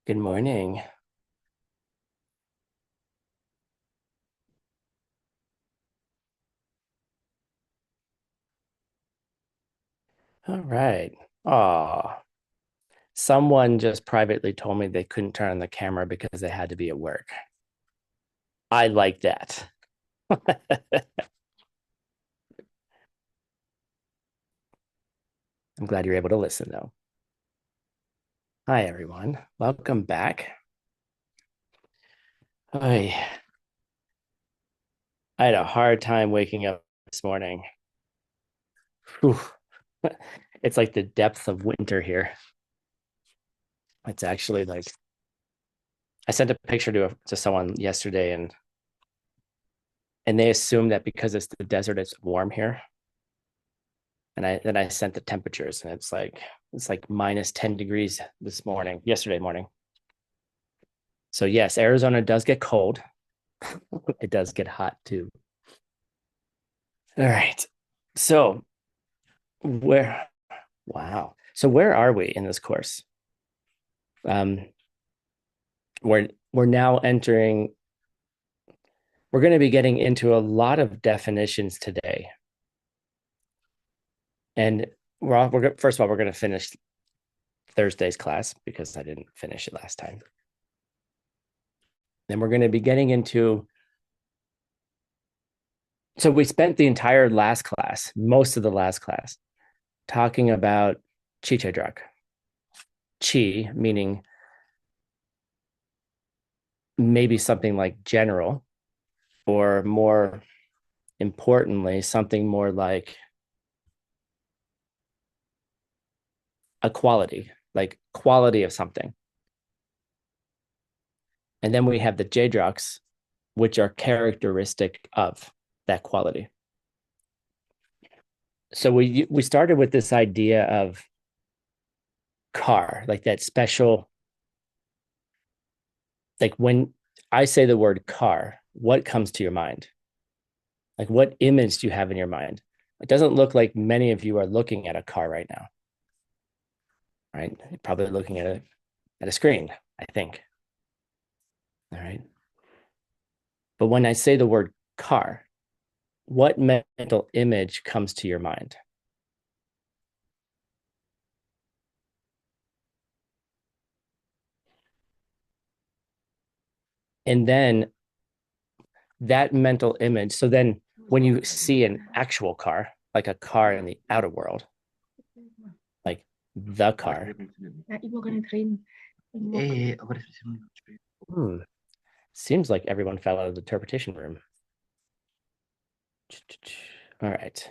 Good morning. All right. Oh, someone just privately told me they couldn't turn on the camera because they had to be at work. I like that. I'm glad you're able to listen, though. Hi, everyone. Welcome back. I had a hard time waking up this morning. Whew. It's like the depth of winter here. It's actually like I sent a picture to someone yesterday, and they assume that because it's the desert, it's warm here. And I sent the temperatures, and it's like minus 10 degrees yesterday morning. So yes, Arizona does get cold. It does get hot too. All right. So where wow. So where are we in this course? Um we're now entering, we're going to be getting into a lot of definitions today. And first of all, we're going to finish Thursday's class because I didn't finish it last time. Then we're going to be getting into, so we spent the entire last class, most of the last class, talking about chi chedrak. Chi meaning maybe something like general, or more importantly, something more like a quality, like quality of something. And then we have the jedroks, which are characteristic of that quality. So we started with this idea of car, like that special, like when I say the word car, what comes to your mind? Like what image do you have in your mind? It doesn't look like many of you are looking at a car right now, right? You're probably looking at a screen, I think. All right. But when I say the word car, what mental image comes to your mind? And then that mental image. So then when you see an actual car, like a car in the outer world, like the car, hmm, seems like everyone fell out of the interpretation room. All right.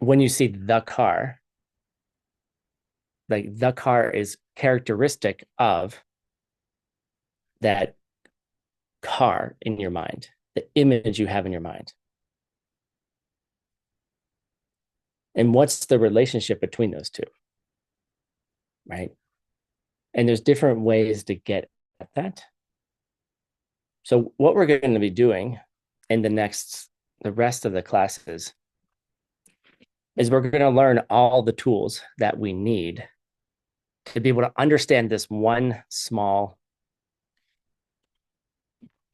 When you see the car, like the car is characteristic of that car in your mind, the image you have in your mind. And what's the relationship between those two? Right. And there's different ways to get at that. So, what we're going to be doing in the rest of the classes is we're going to learn all the tools that we need to be able to understand this one small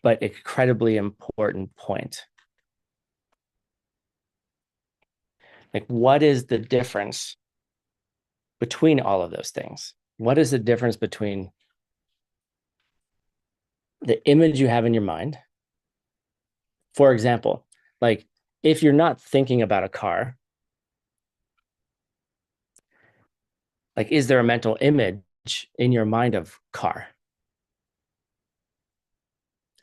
but incredibly important point. Like, what is the difference between all of those things? What is the difference between the image you have in your mind? For example, like if you're not thinking about a car, like is there a mental image in your mind of car?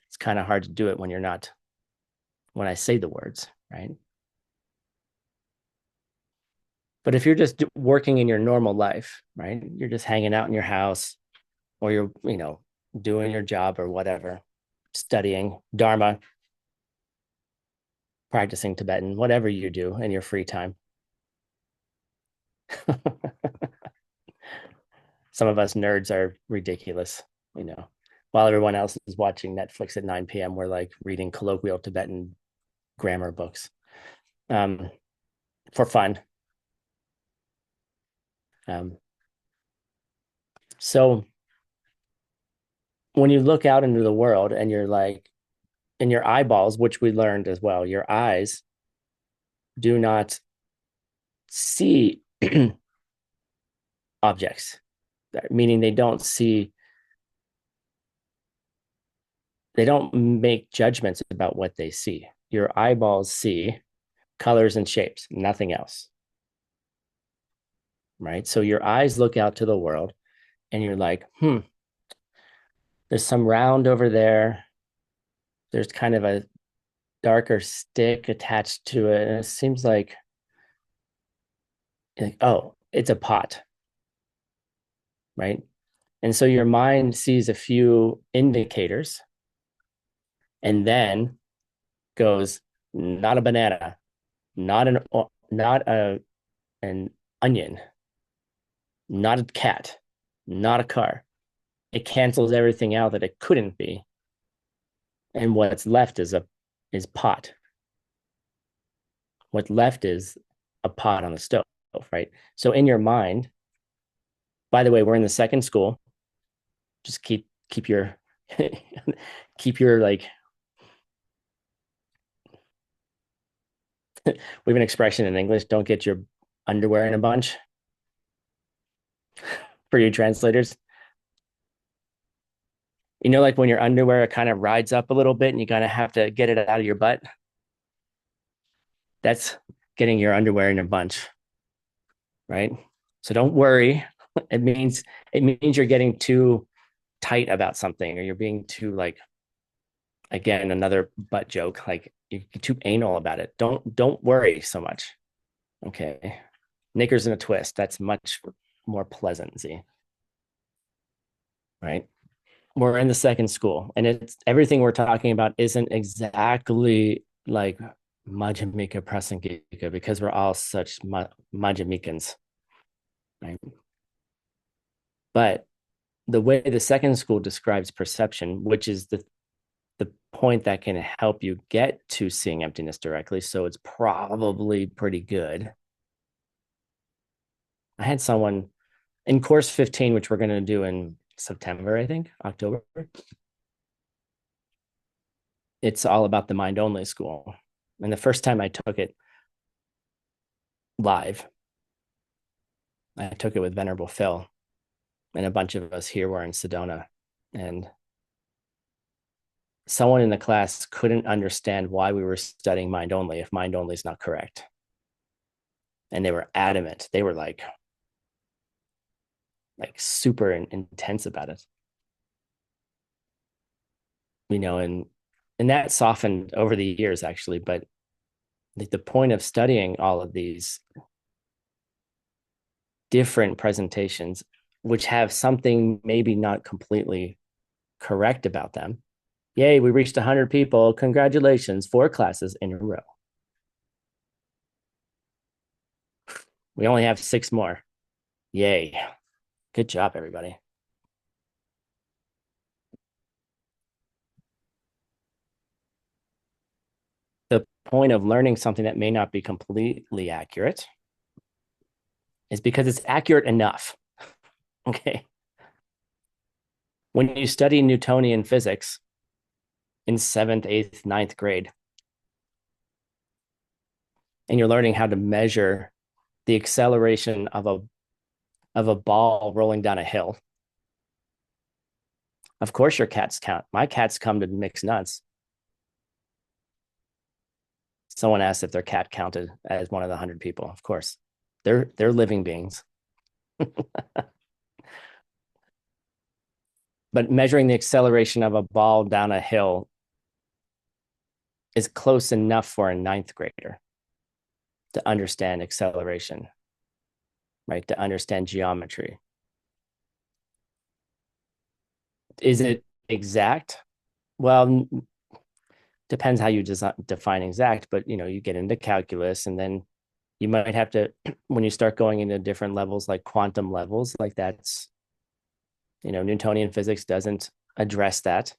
It's kind of hard to do it when you're not, when I say the words, right? But if you're just working in your normal life, right? You're just hanging out in your house, or you're, doing your job or whatever, studying Dharma, practicing Tibetan, whatever you do in your free time. Some of us nerds are ridiculous, you know. While everyone else is watching Netflix at 9 p.m., we're like reading colloquial Tibetan grammar books um, for fun. Um, So when you look out into the world and you're like, in your eyeballs, which we learned as well, your eyes do not see objects, meaning they don't make judgments about what they see. Your eyeballs see colors and shapes, nothing else. Right. So your eyes look out to the world and you're like, there's some round over there. There's kind of a darker stick attached to it. And it seems like, oh, it's a pot. Right. And so your mind sees a few indicators and then goes, not a banana, not an onion, not a cat, not a car. It cancels everything out that it couldn't be. And what's left is pot. What's left is a pot on the stove, right? So in your mind, by the way, we're in the second school. Just keep your keep your like we have an expression in English, don't get your underwear in a bunch for you translators. You know, like when your underwear kind of rides up a little bit and you kind of have to get it out of your butt. That's getting your underwear in a bunch, right? So don't worry. It means you're getting too tight about something, or you're being too like, again, another butt joke, like you're too anal about it. Don't worry so much. Okay. Knickers in a twist. That's much more pleasant, see, right? We're in the second school, and it's everything we're talking about isn't exactly like Majjhimika Prasangika because we're all such Majjhimikans, right? But the way the second school describes perception, which is the point that can help you get to seeing emptiness directly, so it's probably pretty good. I had someone in course 15, which we're going to do in September, I think, October. It's all about the mind only school. And the first time I took it live, I took it with Venerable Phil, and a bunch of us here were in Sedona. And someone in the class couldn't understand why we were studying mind only if mind only is not correct. And they were adamant. They were like super intense about it. You know, and that softened over the years actually, but like the point of studying all of these different presentations, which have something maybe not completely correct about them. Yay, we reached 100 people. Congratulations, 4 classes in a row. We only have 6 more. Yay. Good job, everybody. The point of learning something that may not be completely accurate is because it's accurate enough. Okay. When you study Newtonian physics in 7th, 8th, 9th grade, and you're learning how to measure the acceleration of a ball rolling down a hill. Of course, your cats count. My cats come to mix nuts. Someone asked if their cat counted as one of the 100 people. Of course, they're living beings. But measuring the acceleration of a ball down a hill is close enough for a 9th grader to understand acceleration, right? To understand geometry. Is it exact? Well, depends how you define exact, but you get into calculus, and then you might have to, when you start going into different levels, like quantum levels, like that's, Newtonian physics doesn't address that,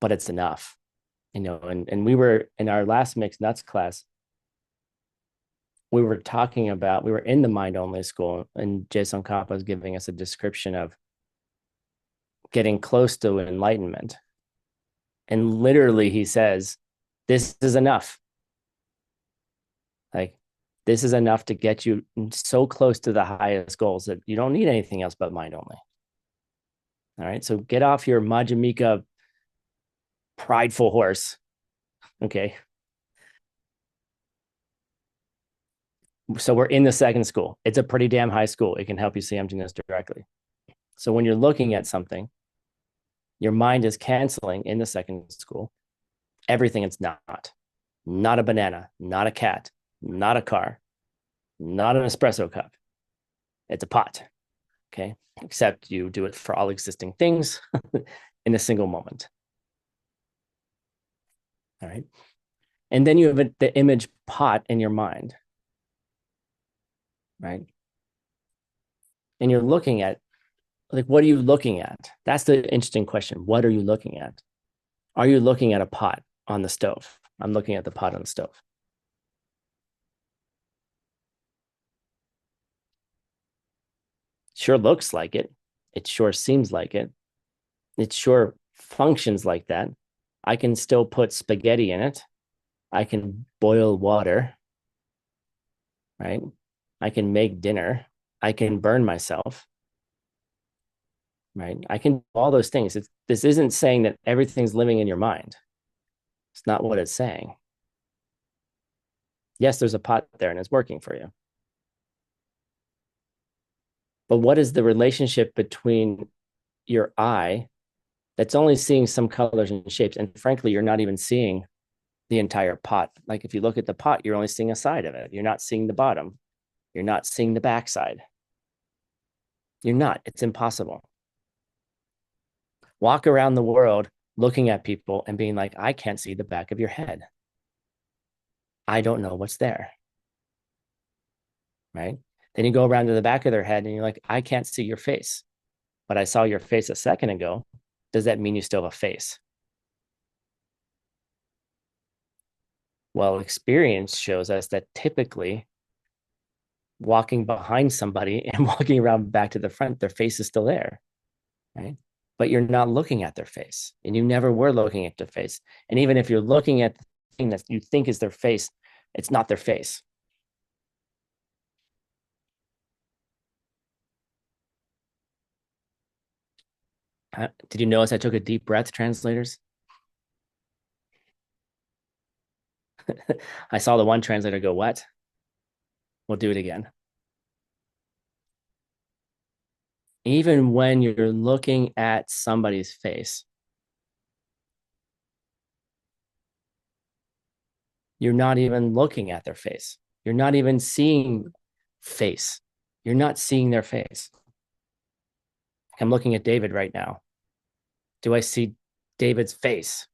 but it's enough, and we were in our last mixed nuts class. we were talking about, we were in the mind only school, and Jason Kappa was giving us a description of getting close to enlightenment. And literally, he says, this is enough. Like, this is enough to get you so close to the highest goals that you don't need anything else but mind only. All right. So get off your Majjhimika prideful horse. Okay. So we're in the second school. It's a pretty damn high school. It can help you see emptiness directly. So when you're looking at something, your mind is canceling in the second school everything it's not a banana, not a cat, not a car, not an espresso cup. It's a pot. Okay. Except you do it for all existing things in a single moment. All right. And then you have the image pot in your mind. Right. And you're looking at, like, what are you looking at? That's the interesting question. What are you looking at? Are you looking at a pot on the stove? I'm looking at the pot on the stove. Sure looks like it. It sure seems like it. It sure functions like that. I can still put spaghetti in it. I can boil water, right? I can make dinner. I can burn myself, right? I can do all those things. This isn't saying that everything's living in your mind. It's not what it's saying. Yes, there's a pot there and it's working for you. But what is the relationship between your eye that's only seeing some colors and shapes? And frankly, you're not even seeing the entire pot. Like if you look at the pot, you're only seeing a side of it. You're not seeing the bottom. You're not seeing the backside. You're not. It's impossible. Walk around the world looking at people and being like, I can't see the back of your head. I don't know what's there. Right? Then you go around to the back of their head and you're like, I can't see your face, but I saw your face a second ago. Does that mean you still have a face? Well, experience shows us that typically walking behind somebody and walking around back to the front, their face is still there, right? But you're not looking at their face, and you never were looking at their face. And even if you're looking at the thing that you think is their face, it's not their face. Did you notice I took a deep breath, translators? I saw the one translator go, what? We'll do it again. Even when you're looking at somebody's face, you're not even looking at their face. You're not even seeing face. You're not seeing their face. I'm looking at David right now. Do I see David's face?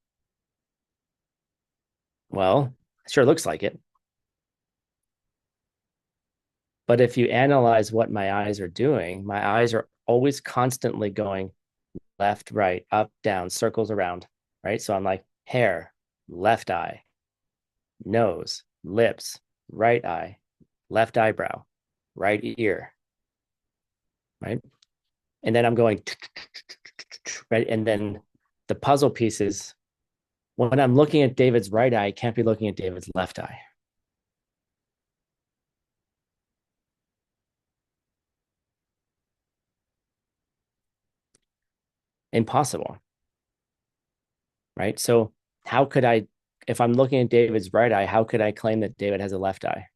Well, it sure looks like it. But if you analyze what my eyes are doing, my eyes are always constantly going left, right, up, down, circles around, right? So I'm like hair, left eye, nose, lips, right eye, left eyebrow, right ear, right? And then I'm going, right? And then the puzzle pieces, when I'm looking at David's right eye, I can't be looking at David's left eye. Impossible, right? So how could I, if I'm looking at David's right eye, how could I claim that David has a left eye?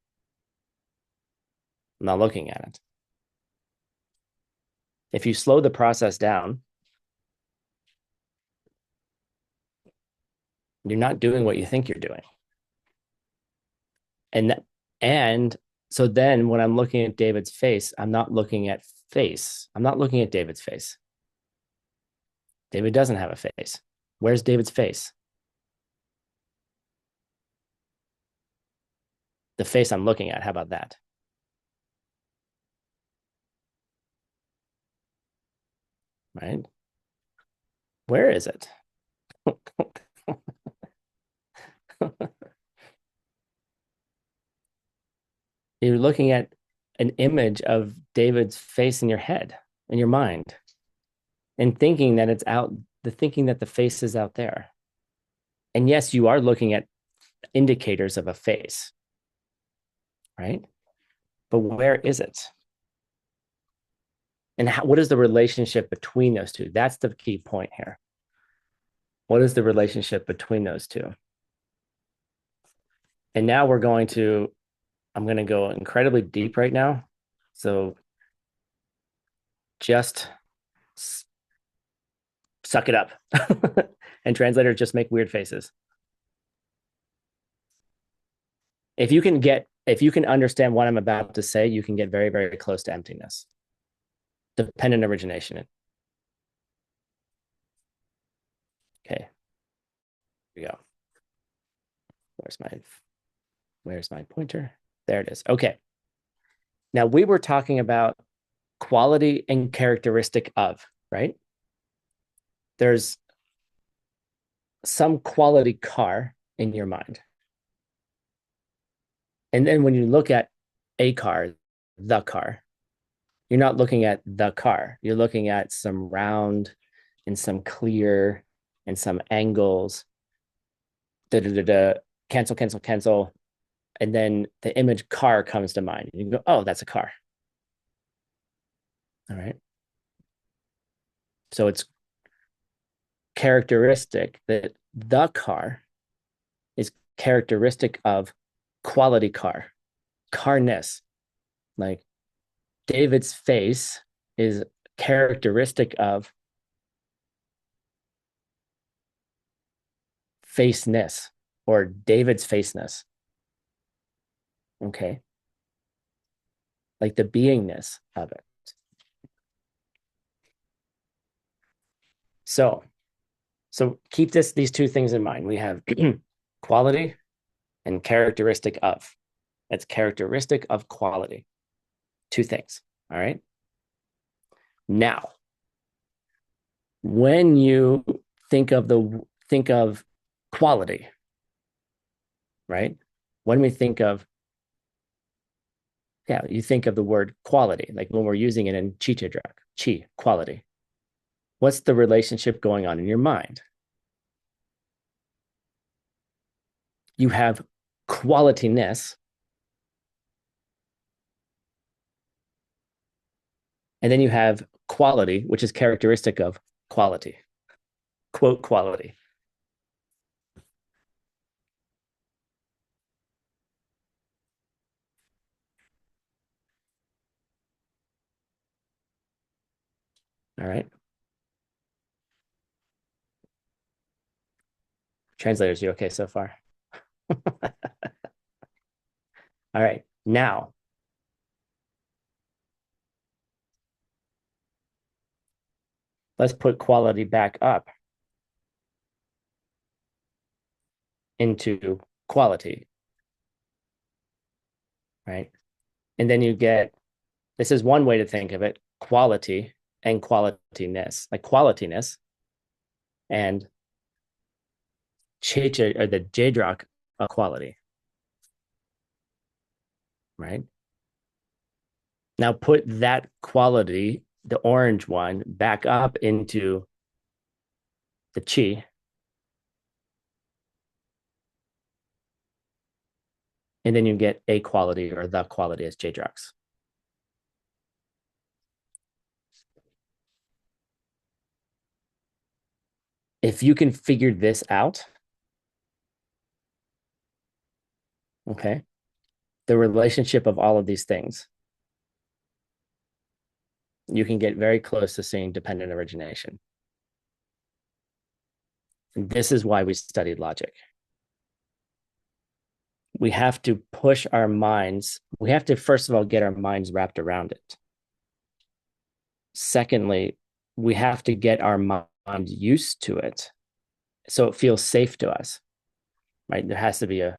I'm not looking at it. If you slow the process down, you're not doing what you think you're doing. And and so then when I'm looking at David's face, I'm not looking at face. I'm not looking at David's face. David doesn't have a face. Where's David's face? The face I'm looking at. How about that? Right? Where is it? You're looking at an image of David's face in your head, in your mind, and thinking that it's out, the thinking that the face is out there. And yes, you are looking at indicators of a face, right? But where is it? And what is the relationship between those two? That's the key point here. What is the relationship between those two? And now I'm going to go incredibly deep right now. So just suck it up. And translators just make weird faces. If you can understand what I'm about to say, you can get very, very close to emptiness. Dependent origination. Okay. Here we go. Where's my pointer? There it is. Okay. Now we were talking about quality and characteristic of, right? There's some quality car in your mind. And then when you look at a car, the car, you're not looking at the car. You're looking at some round and some clear and some angles. Da, da, da, da, cancel, cancel, cancel. And then the image car comes to mind. You go, oh, that's a car. All right. So it's characteristic that the car is characteristic of quality car, carness. Like David's face is characteristic of faceness or David's faceness. Okay. Like the beingness of it. So keep these two things in mind. We have quality and characteristic of. It's characteristic of quality. Two things. All right. Now, when you think of quality, right? When we think of, yeah, you think of the word quality, like when we're using it in chi, quality. What's the relationship going on in your mind? You have qualityness, and then you have quality, which is characteristic of quality. Quote quality. All right. Translators, you okay so far? All right. Now, let's put quality back up into quality, right? And then you get, this is one way to think of it, quality and qualityness, like qualityness and cheche or the jedrak of quality, right? Now put that quality, the orange one, back up into the chi. And then you get a quality or the quality as J-Drox. If you can figure this out, okay, the relationship of all of these things, you can get very close to seeing dependent origination. And this is why we studied logic. We have to push our minds. We have to, first of all, get our minds wrapped around it. Secondly, we have to get our mind used to it so it feels safe to us, right? There has to be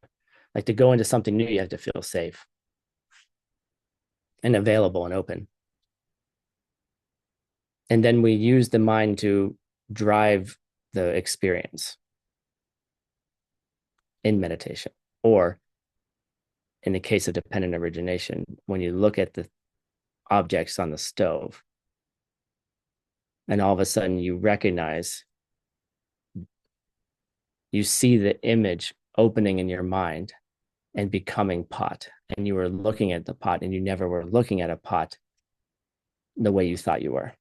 like to go into something new, you have to feel safe and available and open. And then we use the mind to drive the experience in meditation, or in the case of dependent origination, when you look at the objects on the stove, and all of a sudden you recognize, you see the image opening in your mind and becoming pot. And you were looking at the pot and you never were looking at a pot the way you thought you were.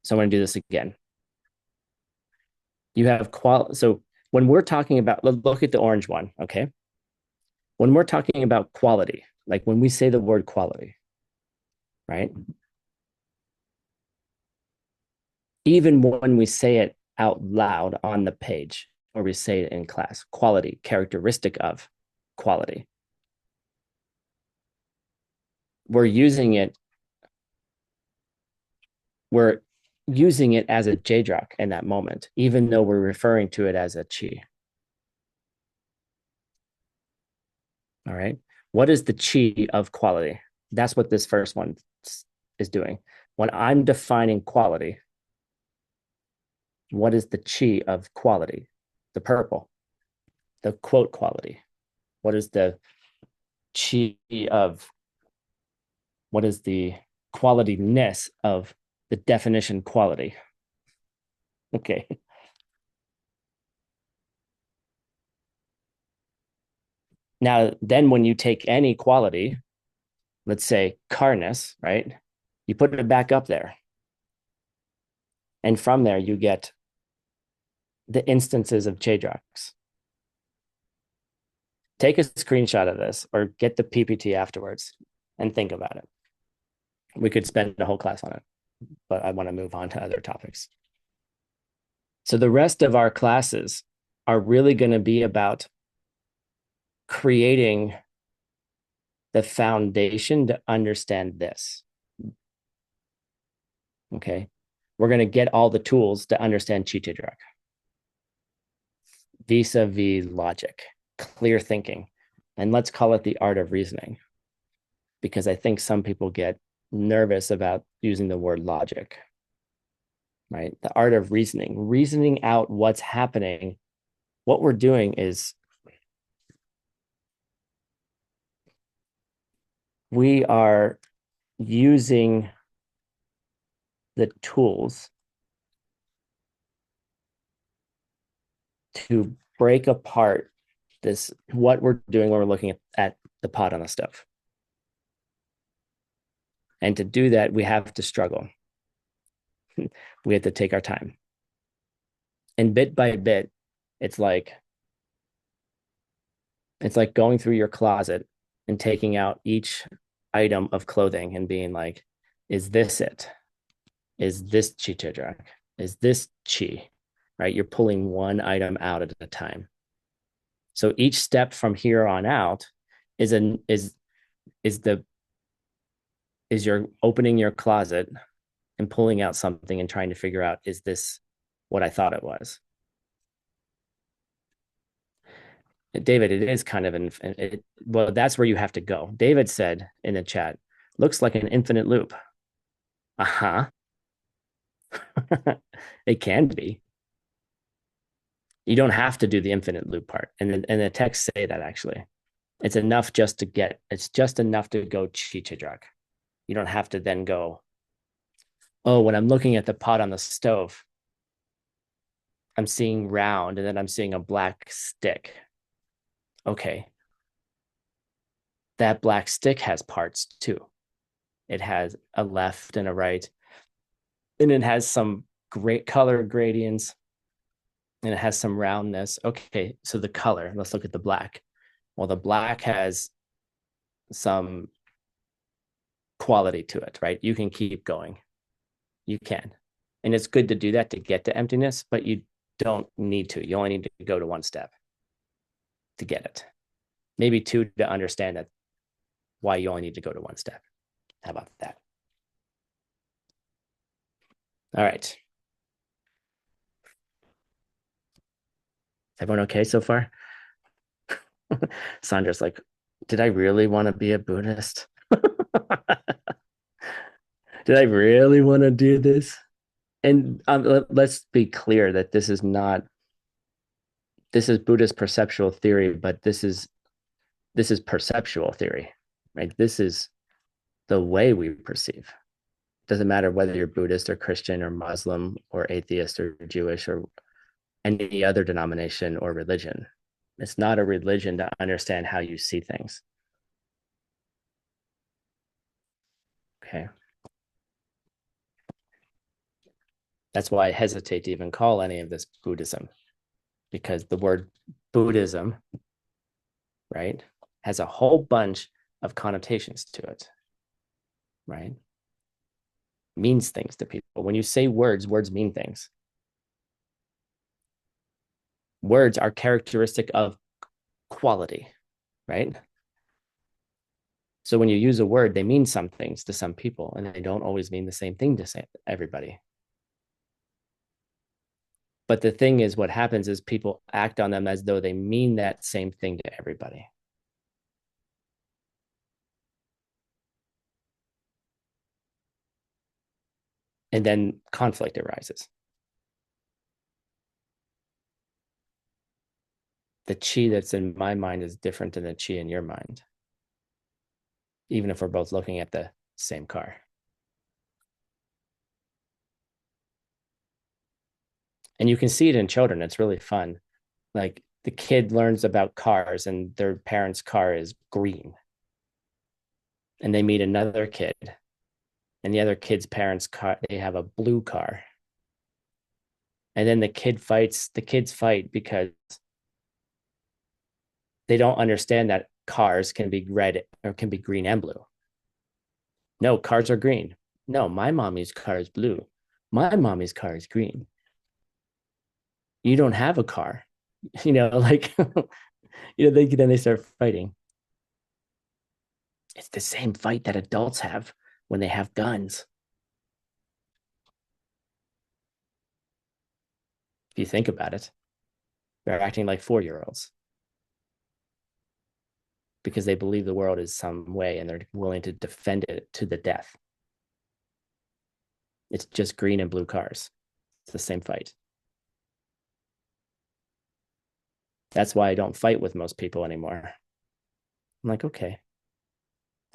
So I'm going to do this again. You have so when we're talking about, look at the orange one, okay? When we're talking about quality, like when we say the word quality, right? Even when we say it out loud on the page, or we say it in class, quality, characteristic of quality, we're using it as a J-drok in that moment, even though we're referring to it as a chi. All right. What is the chi of quality? That's what this first one is doing. When I'm defining quality, what is the chi of quality? The purple, the quote quality. What is the chi of, what is the qualityness of the definition quality? Okay. Now, then when you take any quality, let's say carness, right? You put it back up there. And from there, you get the instances of J-droks. Take a screenshot of this or get the PPT afterwards and think about it. We could spend a whole class on it, but I want to move on to other topics. So the rest of our classes are really going to be about creating the foundation to understand this. Okay. We're going to get all the tools to understand Chittagrak. Vis-a-vis logic, clear thinking, and let's call it the art of reasoning, because I think some people get nervous about using the word logic, right? The art of reasoning out what's happening. What we're doing is we are using the tools to break apart this, what we're doing when we're looking at the pot on the stove. And to do that, we have to struggle. We have to take our time. And bit by bit, it's like going through your closet and taking out each item of clothing and being like, is this it? Is this Chittagrak? Is this chi? Right? You're pulling one item out at a time. So each step from here on out is you're opening your closet and pulling out something and trying to figure out, is this what I thought it was? David, it is kind of well, that's where you have to go. David said in the chat, looks like an infinite loop. Uh-huh. It can be. You don't have to do the infinite loop part. And the texts say that actually. It's just enough to go Chittagrak. You don't have to then go, oh, when I'm looking at the pot on the stove, I'm seeing round and then I'm seeing a black stick. Okay. That black stick has parts too. It has a left and a right, and it has some great color gradients, and it has some roundness. Okay, so the color, let's look at the black. Well, the black has some quality to it, right? You can keep going. You can. And it's good to do that to get to emptiness, but you don't need to. You only need to go to one step to get it. Maybe two to understand that why you only need to go to one step. How about that? All right. Is everyone okay so far? Sandra's like, did I really want to be a Buddhist? Did I really want to do this? And let's be clear that this is not this is Buddhist perceptual theory, but this is perceptual theory, right? This is the way we perceive. It doesn't matter whether you're Buddhist or Christian or Muslim or atheist or Jewish or any other denomination or religion. It's not a religion to understand how you see things. Okay. That's why I hesitate to even call any of this Buddhism, because the word Buddhism, right, has a whole bunch of connotations to it, right? Means things to people. When you say words, words mean things. Words are characteristic of quality, right? So when you use a word, they mean some things to some people, and they don't always mean the same thing to everybody. But the thing is, what happens is people act on them as though they mean that same thing to everybody. And then conflict arises. The chi that's in my mind is different than the chi in your mind, even if we're both looking at the same car. And you can see it in children. It's really fun. Like the kid learns about cars and their parents' car is green. And they meet another kid, and the other kid's parents' car, they have a blue car. And then the kids fight because they don't understand that cars can be red or can be green and blue. No, cars are green. No, my mommy's car is blue. My mommy's car is green. You don't have a car. Like then they start fighting. It's the same fight that adults have when they have guns. If you think about it, they're acting like 4-year-olds because they believe the world is some way and they're willing to defend it to the death. It's just green and blue cars. It's the same fight. That's why I don't fight with most people anymore. I'm like, okay,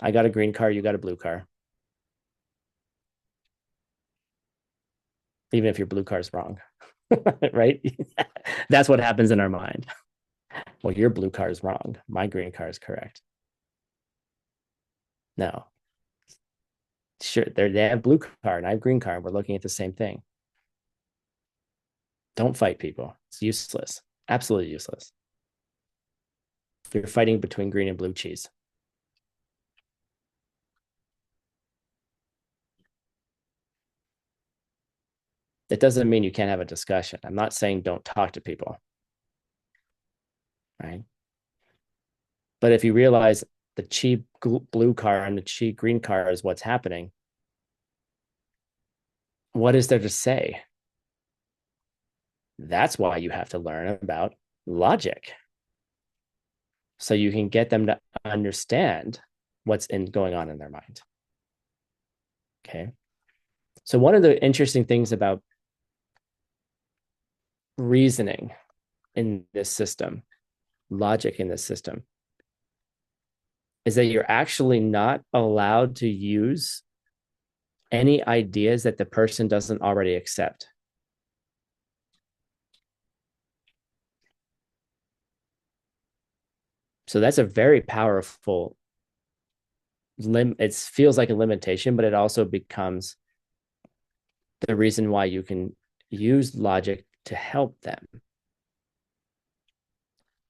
I got a green car, you got a blue car. Even if your blue car is wrong, right? That's what happens in our mind. Well, your blue car is wrong. My green car is correct. No, sure, they have blue car and I have green car. And we're looking at the same thing. Don't fight people. It's useless. Absolutely useless. You're fighting between green and blue cheese. It doesn't mean you can't have a discussion. I'm not saying don't talk to people, right? But if you realize the chi blue car and the chi green car is what's happening, what is there to say? That's why you have to learn about logic, so you can get them to understand what's going on in their mind. Okay. So one of the interesting things about reasoning in this system, logic in this system, is that you're actually not allowed to use any ideas that the person doesn't already accept. So that's a very powerful it feels like a limitation, but it also becomes the reason why you can use logic to help them.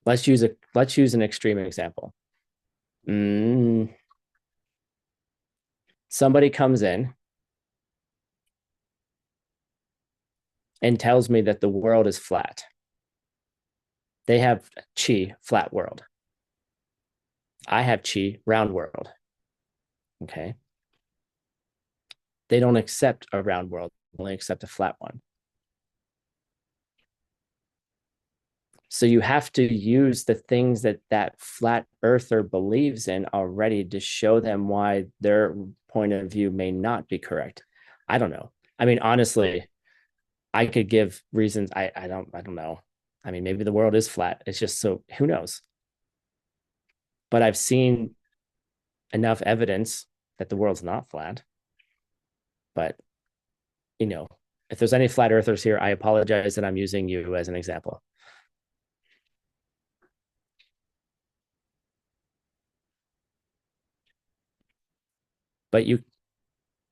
Let's use an extreme example. Somebody comes in and tells me that the world is flat. They have chi, flat world. I have chi, round world. Okay. They don't accept a round world, they only accept a flat one. So you have to use the things that flat earther believes in already to show them why their point of view may not be correct. I don't know. I mean, honestly, I could give reasons. I don't know. I mean, maybe the world is flat. It's just so who knows? But I've seen enough evidence that the world's not flat. But, you know, if there's any flat earthers here, I apologize that I'm using you as an example. But you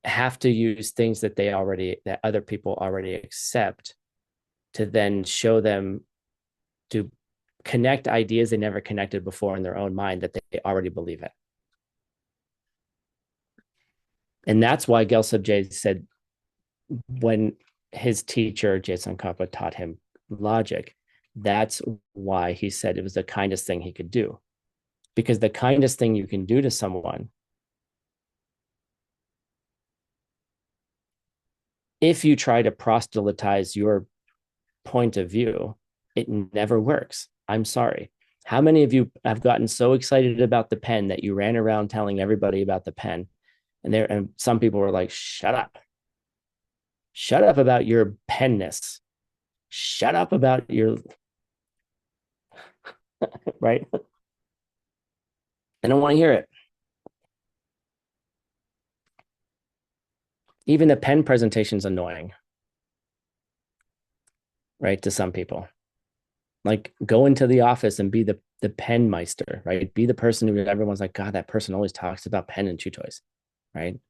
have to use things that other people already accept to then show them to connect ideas they never connected before in their own mind that they already believe it. And that's why Gyaltsab said when his teacher, Jason Kappa, taught him logic, that's why he said it was the kindest thing he could do. Because the kindest thing you can do to someone, if you try to proselytize your point of view, it never works. I'm sorry. How many of you have gotten so excited about the pen that you ran around telling everybody about the pen? And some people were like, shut up. Shut up about your penness. Shut up about your right. I don't want to hear it. Even the pen presentation is annoying, right? To some people. Like go into the office and be the pen meister, right? Be the person who everyone's like, God, that person always talks about pen and chew toys, right?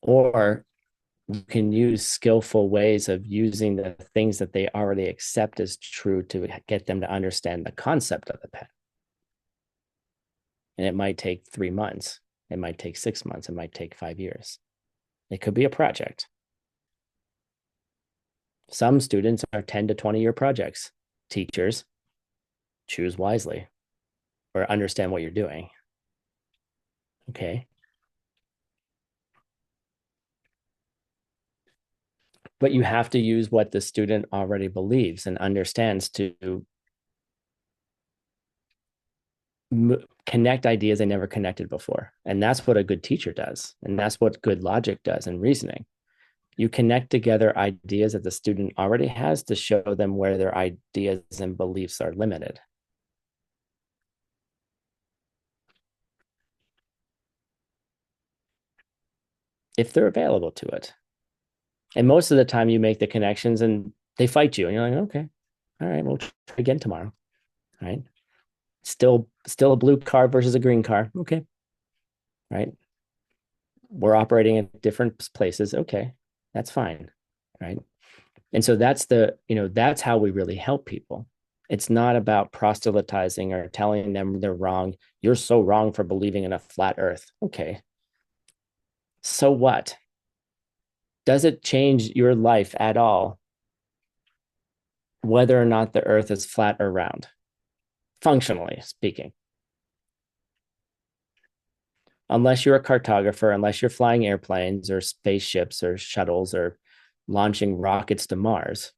Or you can use skillful ways of using the things that they already accept as true to get them to understand the concept of the pen. And it might take 3 months. It might take 6 months. It might take 5 years. It could be a project. Some students are 10 to 20-year projects. Teachers, choose wisely or understand what you're doing. Okay. But you have to use what the student already believes and understands to connect ideas they never connected before. And that's what a good teacher does. And that's what good logic does and reasoning. You connect together ideas that the student already has to show them where their ideas and beliefs are limited. If they're available to it. And most of the time you make the connections and they fight you and you're like, okay, all right, we'll try again tomorrow. All right. Still a blue car versus a green car. Okay. Right. We're operating at different places. Okay. That's fine. Right. And so that's how we really help people. It's not about proselytizing or telling them they're wrong. You're so wrong for believing in a flat earth. Okay. So what? Does it change your life at all whether or not the earth is flat or round, functionally speaking? Unless you're a cartographer, unless you're flying airplanes or spaceships or shuttles or launching rockets to Mars.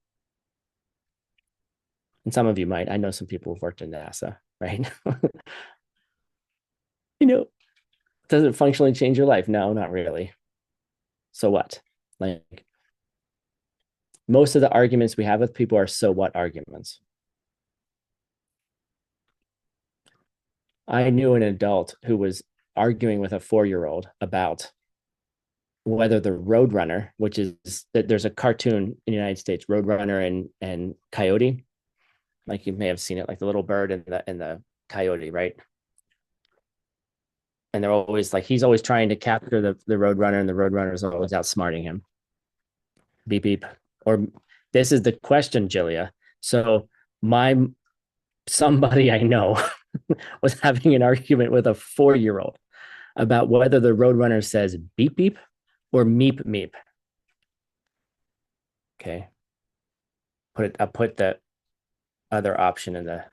And some of you might. I know some people who've worked in NASA, right? Does it functionally change your life? No, not really. So what? Like most of the arguments we have with people are so what arguments. I knew an adult who was arguing with a 4-year-old about whether the Roadrunner, which is that there's a cartoon in the United States, Roadrunner and Coyote, like you may have seen it, like the little bird and the coyote, right? And they're always like he's always trying to capture the Roadrunner, and the Roadrunner is always outsmarting him. Beep beep. Or this is the question, Julia. So my somebody I know was having an argument with a 4-year-old about whether the Roadrunner says beep beep or meep meep. Okay. I'll put the other option in the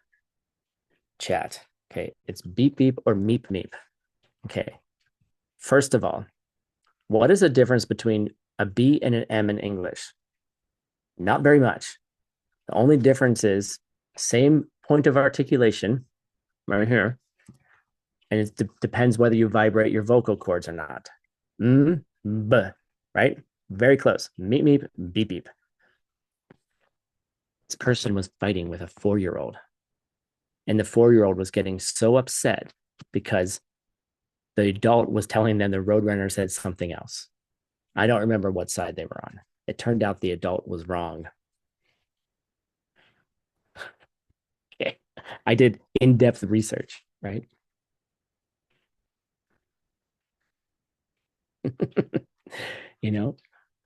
chat. Okay. It's beep beep or meep meep. Okay. First of all, what is the difference between a B and an M in English? Not very much. The only difference is same point of articulation right here. And it depends whether you vibrate your vocal cords or not. B, right? Very close. Meep, meep, beep, beep. This person was fighting with a 4-year-old, and the 4-year-old was getting so upset because the adult was telling them the roadrunner said something else. I don't remember what side they were on. It turned out the adult was wrong. Okay. I did in-depth research, right? You know,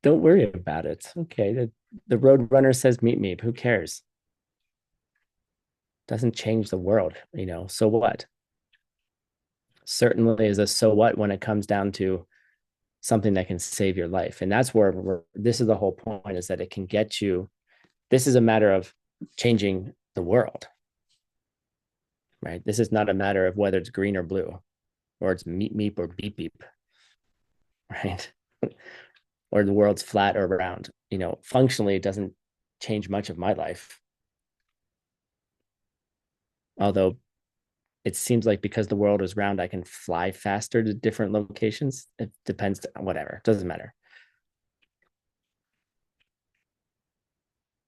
don't worry about it. Okay. The road runner says meet me. Who cares? Doesn't change the world, So what? Certainly is a so what when it comes down to something that can save your life. And that's where this is the whole point, is that it can get you. This is a matter of changing the world, right? This is not a matter of whether it's green or blue, or it's meep meep or beep beep, right? Or the world's flat or round. Functionally, it doesn't change much of my life. Although it seems like because the world is round, I can fly faster to different locations. It depends, whatever, it doesn't matter.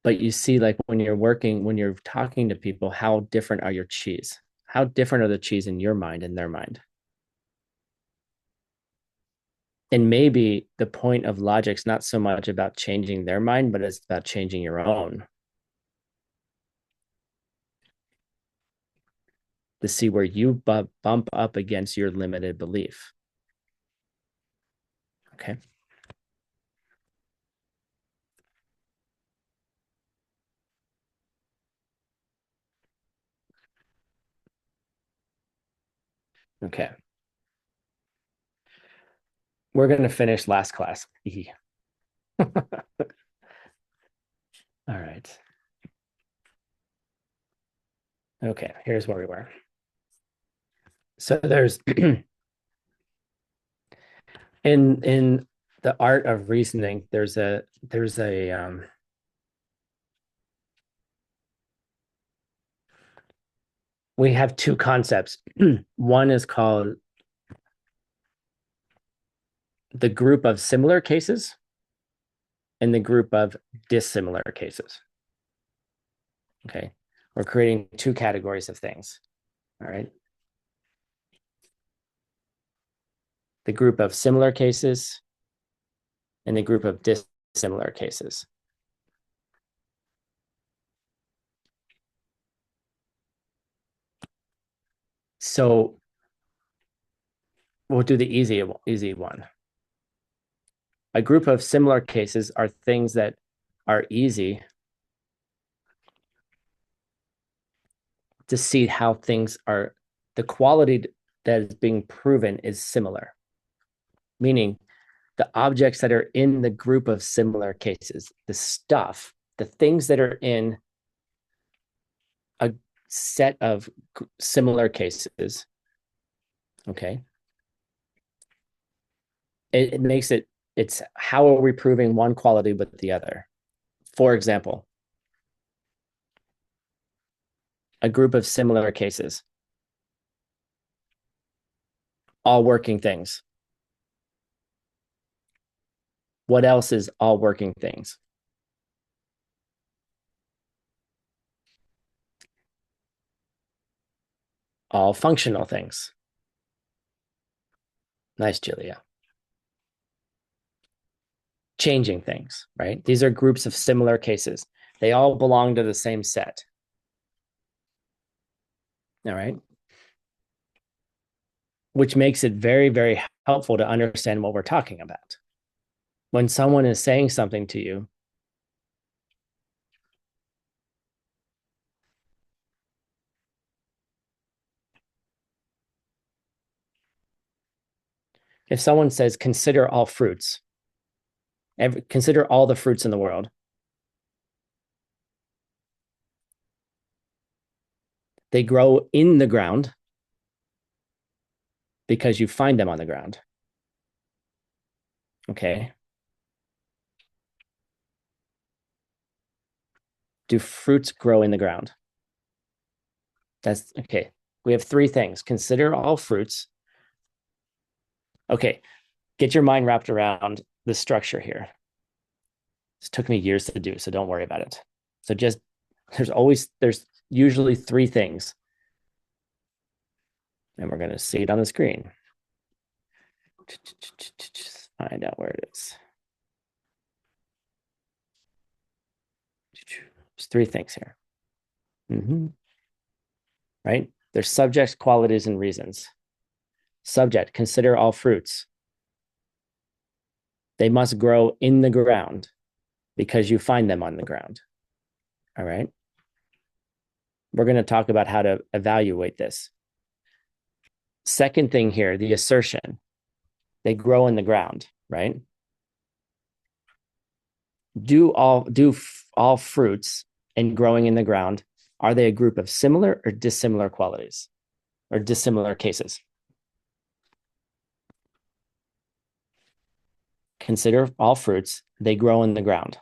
But you see, like when you're talking to people, how different are your cheese? How different are the cheese in your mind and their mind? And maybe the point of logic's not so much about changing their mind, but it's about changing your own, to see where you bump up against your limited belief. Okay. Okay. We're going to finish last class. All right. Okay. Here's where we were. So there's in the art of reasoning, we have two concepts. One is called the group of similar cases and the group of dissimilar cases. Okay. We're creating two categories of things. All right. The group of similar cases and the group of dissimilar cases. So we'll do the easy one. A group of similar cases are things that are easy to see how things are, the quality that is being proven is similar, meaning the objects that are in the group of similar cases, the stuff, the things that are in a set of similar cases. Okay. It makes it's how are we proving one quality but the other? For example, a group of similar cases, all working things. What else is all working things? All functional things. Nice, Julia. Changing things, right? These are groups of similar cases. They all belong to the same set. All right. Which makes it very, very helpful to understand what we're talking about. When someone is saying something to you, if someone says, consider all fruits, consider all the fruits in the world, they grow in the ground because you find them on the ground. Okay. Do fruits grow in the ground? That's okay. We have three things. Consider all fruits. Okay. Get your mind wrapped around the structure here. This took me years to do, so don't worry about it. So just There's usually three things. And we're going to see it on the screen. Find out where it is. There's three things here. Right? There's subjects, qualities, and reasons. Subject, consider all fruits. They must grow in the ground because you find them on the ground. All right. We're going to talk about how to evaluate this. Second thing here, the assertion. They grow in the ground, right? Do all fruits and growing in the ground, are they a group of similar or dissimilar qualities or dissimilar cases? Consider all fruits, they grow in the ground.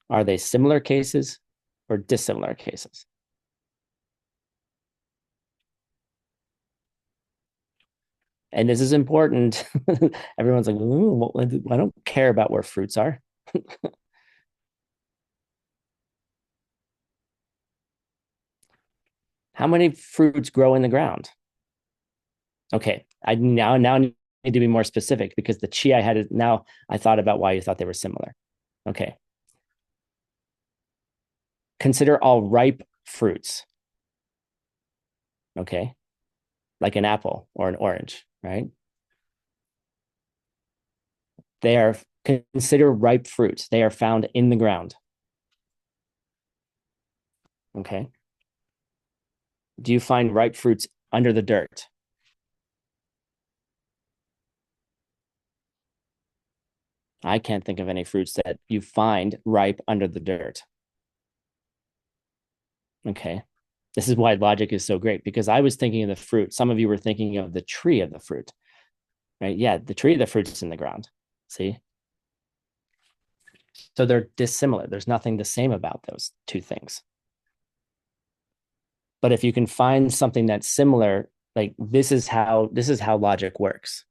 Are they similar cases or dissimilar cases? And this is important. Everyone's like, well, I don't care about where fruits are. How many fruits grow in the ground? Okay, I now need to be more specific because the chi I had is now I thought about why you thought they were similar. Okay. Consider all ripe fruits. Okay. Like an apple or an orange, right? They are consider ripe fruits. They are found in the ground. Okay. Do you find ripe fruits under the dirt? I can't think of any fruits that you find ripe under the dirt. Okay. This is why logic is so great because I was thinking of the fruit. Some of you were thinking of the tree of the fruit, right? Yeah, the tree of the fruit's in the ground. See? So they're dissimilar. There's nothing the same about those two things. But if you can find something that's similar, like this is how logic works.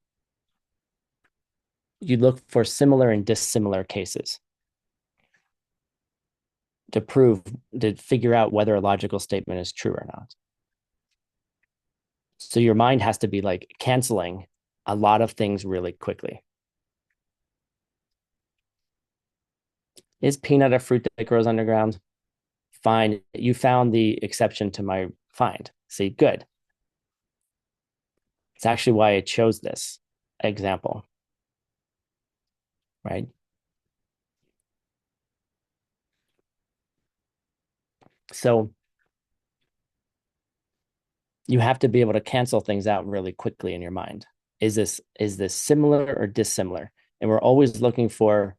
You look for similar and dissimilar cases to figure out whether a logical statement is true or not. So your mind has to be like canceling a lot of things really quickly. Is peanut a fruit that grows underground? Fine. You found the exception to my find. See, good. It's actually why I chose this example, right? So you have to be able to cancel things out really quickly in your mind. Is this similar or dissimilar? And we're always looking for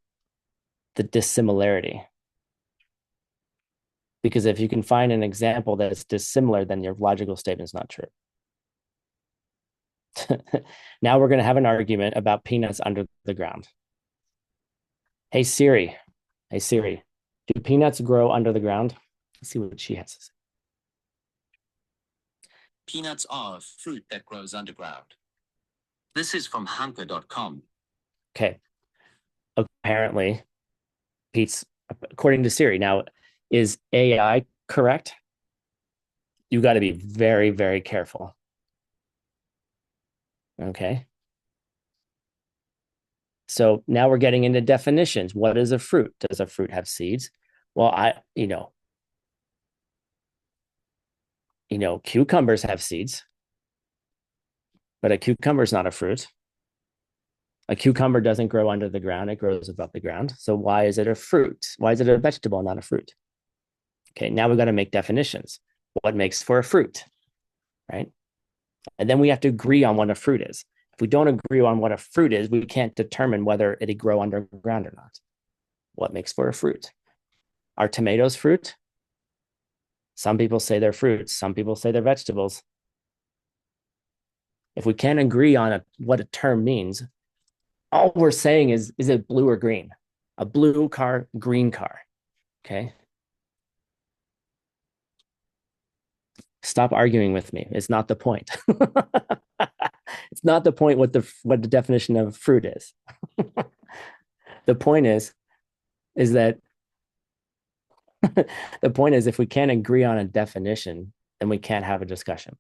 the dissimilarity. Because if you can find an example that's dissimilar, then your logical statement is not true. Now we're going to have an argument about peanuts under the ground. Hey Siri, do peanuts grow under the ground? Let's see what she has to say. Peanuts are a fruit that grows underground. This is from hunker.com. Okay. Apparently, Pete's, according to Siri. Now, is AI correct? You got to be very, very careful. Okay. So now we're getting into definitions. What is a fruit? Does a fruit have seeds? Well, cucumbers have seeds, but a cucumber is not a fruit. A cucumber doesn't grow under the ground, it grows above the ground. So why is it a fruit? Why is it a vegetable, not a fruit? Okay, now we've got to make definitions. What makes for a fruit, right? And then we have to agree on what a fruit is. If we don't agree on what a fruit is, we can't determine whether it'll grow underground or not. What makes for a fruit? Are tomatoes fruit? Some people say they're fruits. Some people say they're vegetables. If we can't agree on what a term means, all we're saying is it blue or green? A blue car, green car. Okay. Stop arguing with me. It's not the point. It's not the point what the definition of fruit is. The point is that The point is, if we can't agree on a definition, then we can't have a discussion.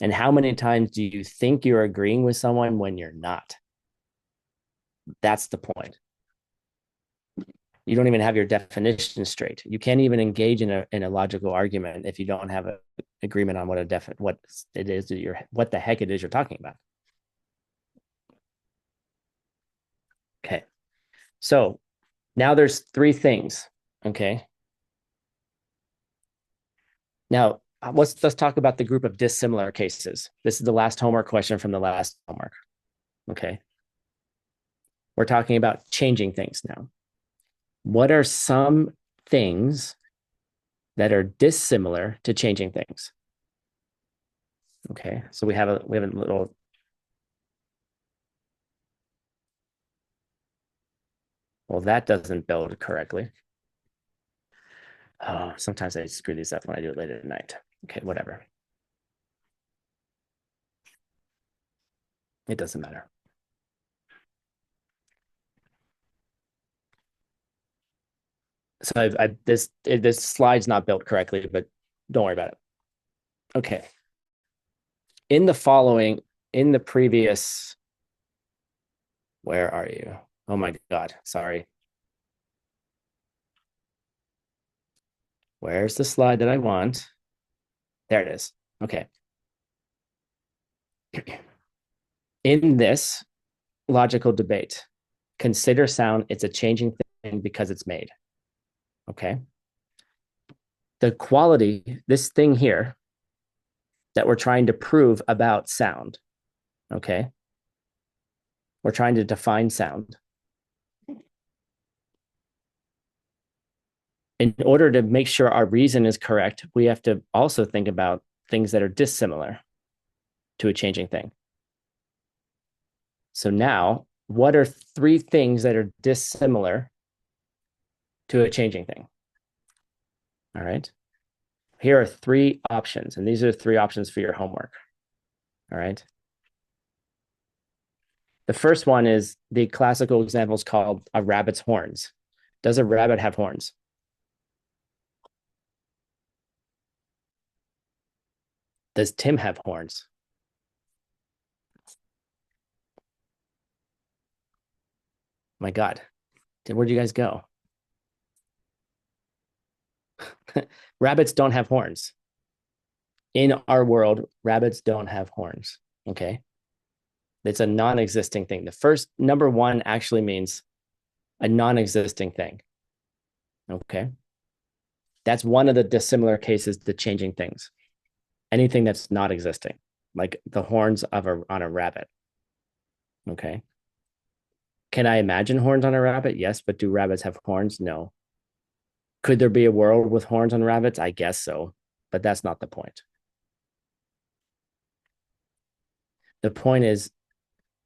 And how many times do you think you're agreeing with someone when you're not? That's the point. You don't even have your definition straight. You can't even engage in a logical argument if you don't have an agreement on what it is that what the heck it is you're talking about. Okay. So now there's three things. Okay. Now let's talk about the group of dissimilar cases. This is the last homework question from the last homework. Okay. We're talking about changing things now. What are some things that are dissimilar to changing things? Okay. So we have a little. Well, that doesn't build correctly. Oh, sometimes I screw these up when I do it late at night. Okay, whatever. It doesn't matter. So this slide's not built correctly, but don't worry about it. Okay. In the previous, where are you? Oh my God, sorry. Where's the slide that I want? There it is. Okay. In this logical debate, consider sound, it's a changing thing because it's made. Okay. The quality, this thing here that we're trying to prove about sound, okay? We're trying to define sound. In order to make sure our reason is correct, we have to also think about things that are dissimilar to a changing thing. So now, what are three things that are dissimilar to a changing thing? All right. Here are three options, and these are three options for your homework. All right. The first one is the classical example is called a rabbit's horns. Does a rabbit have horns? Does Tim have horns? My God, where'd you guys go? Rabbits don't have horns. In our world, rabbits don't have horns. Okay. It's a non-existing thing. The first number one actually means a non-existing thing. Okay. That's one of the dissimilar cases to changing things. Anything that's not existing, like the horns on a rabbit. Okay. Can I imagine horns on a rabbit? Yes, but do rabbits have horns? No. Could there be a world with horns on rabbits? I guess so, but that's not the point. The point is,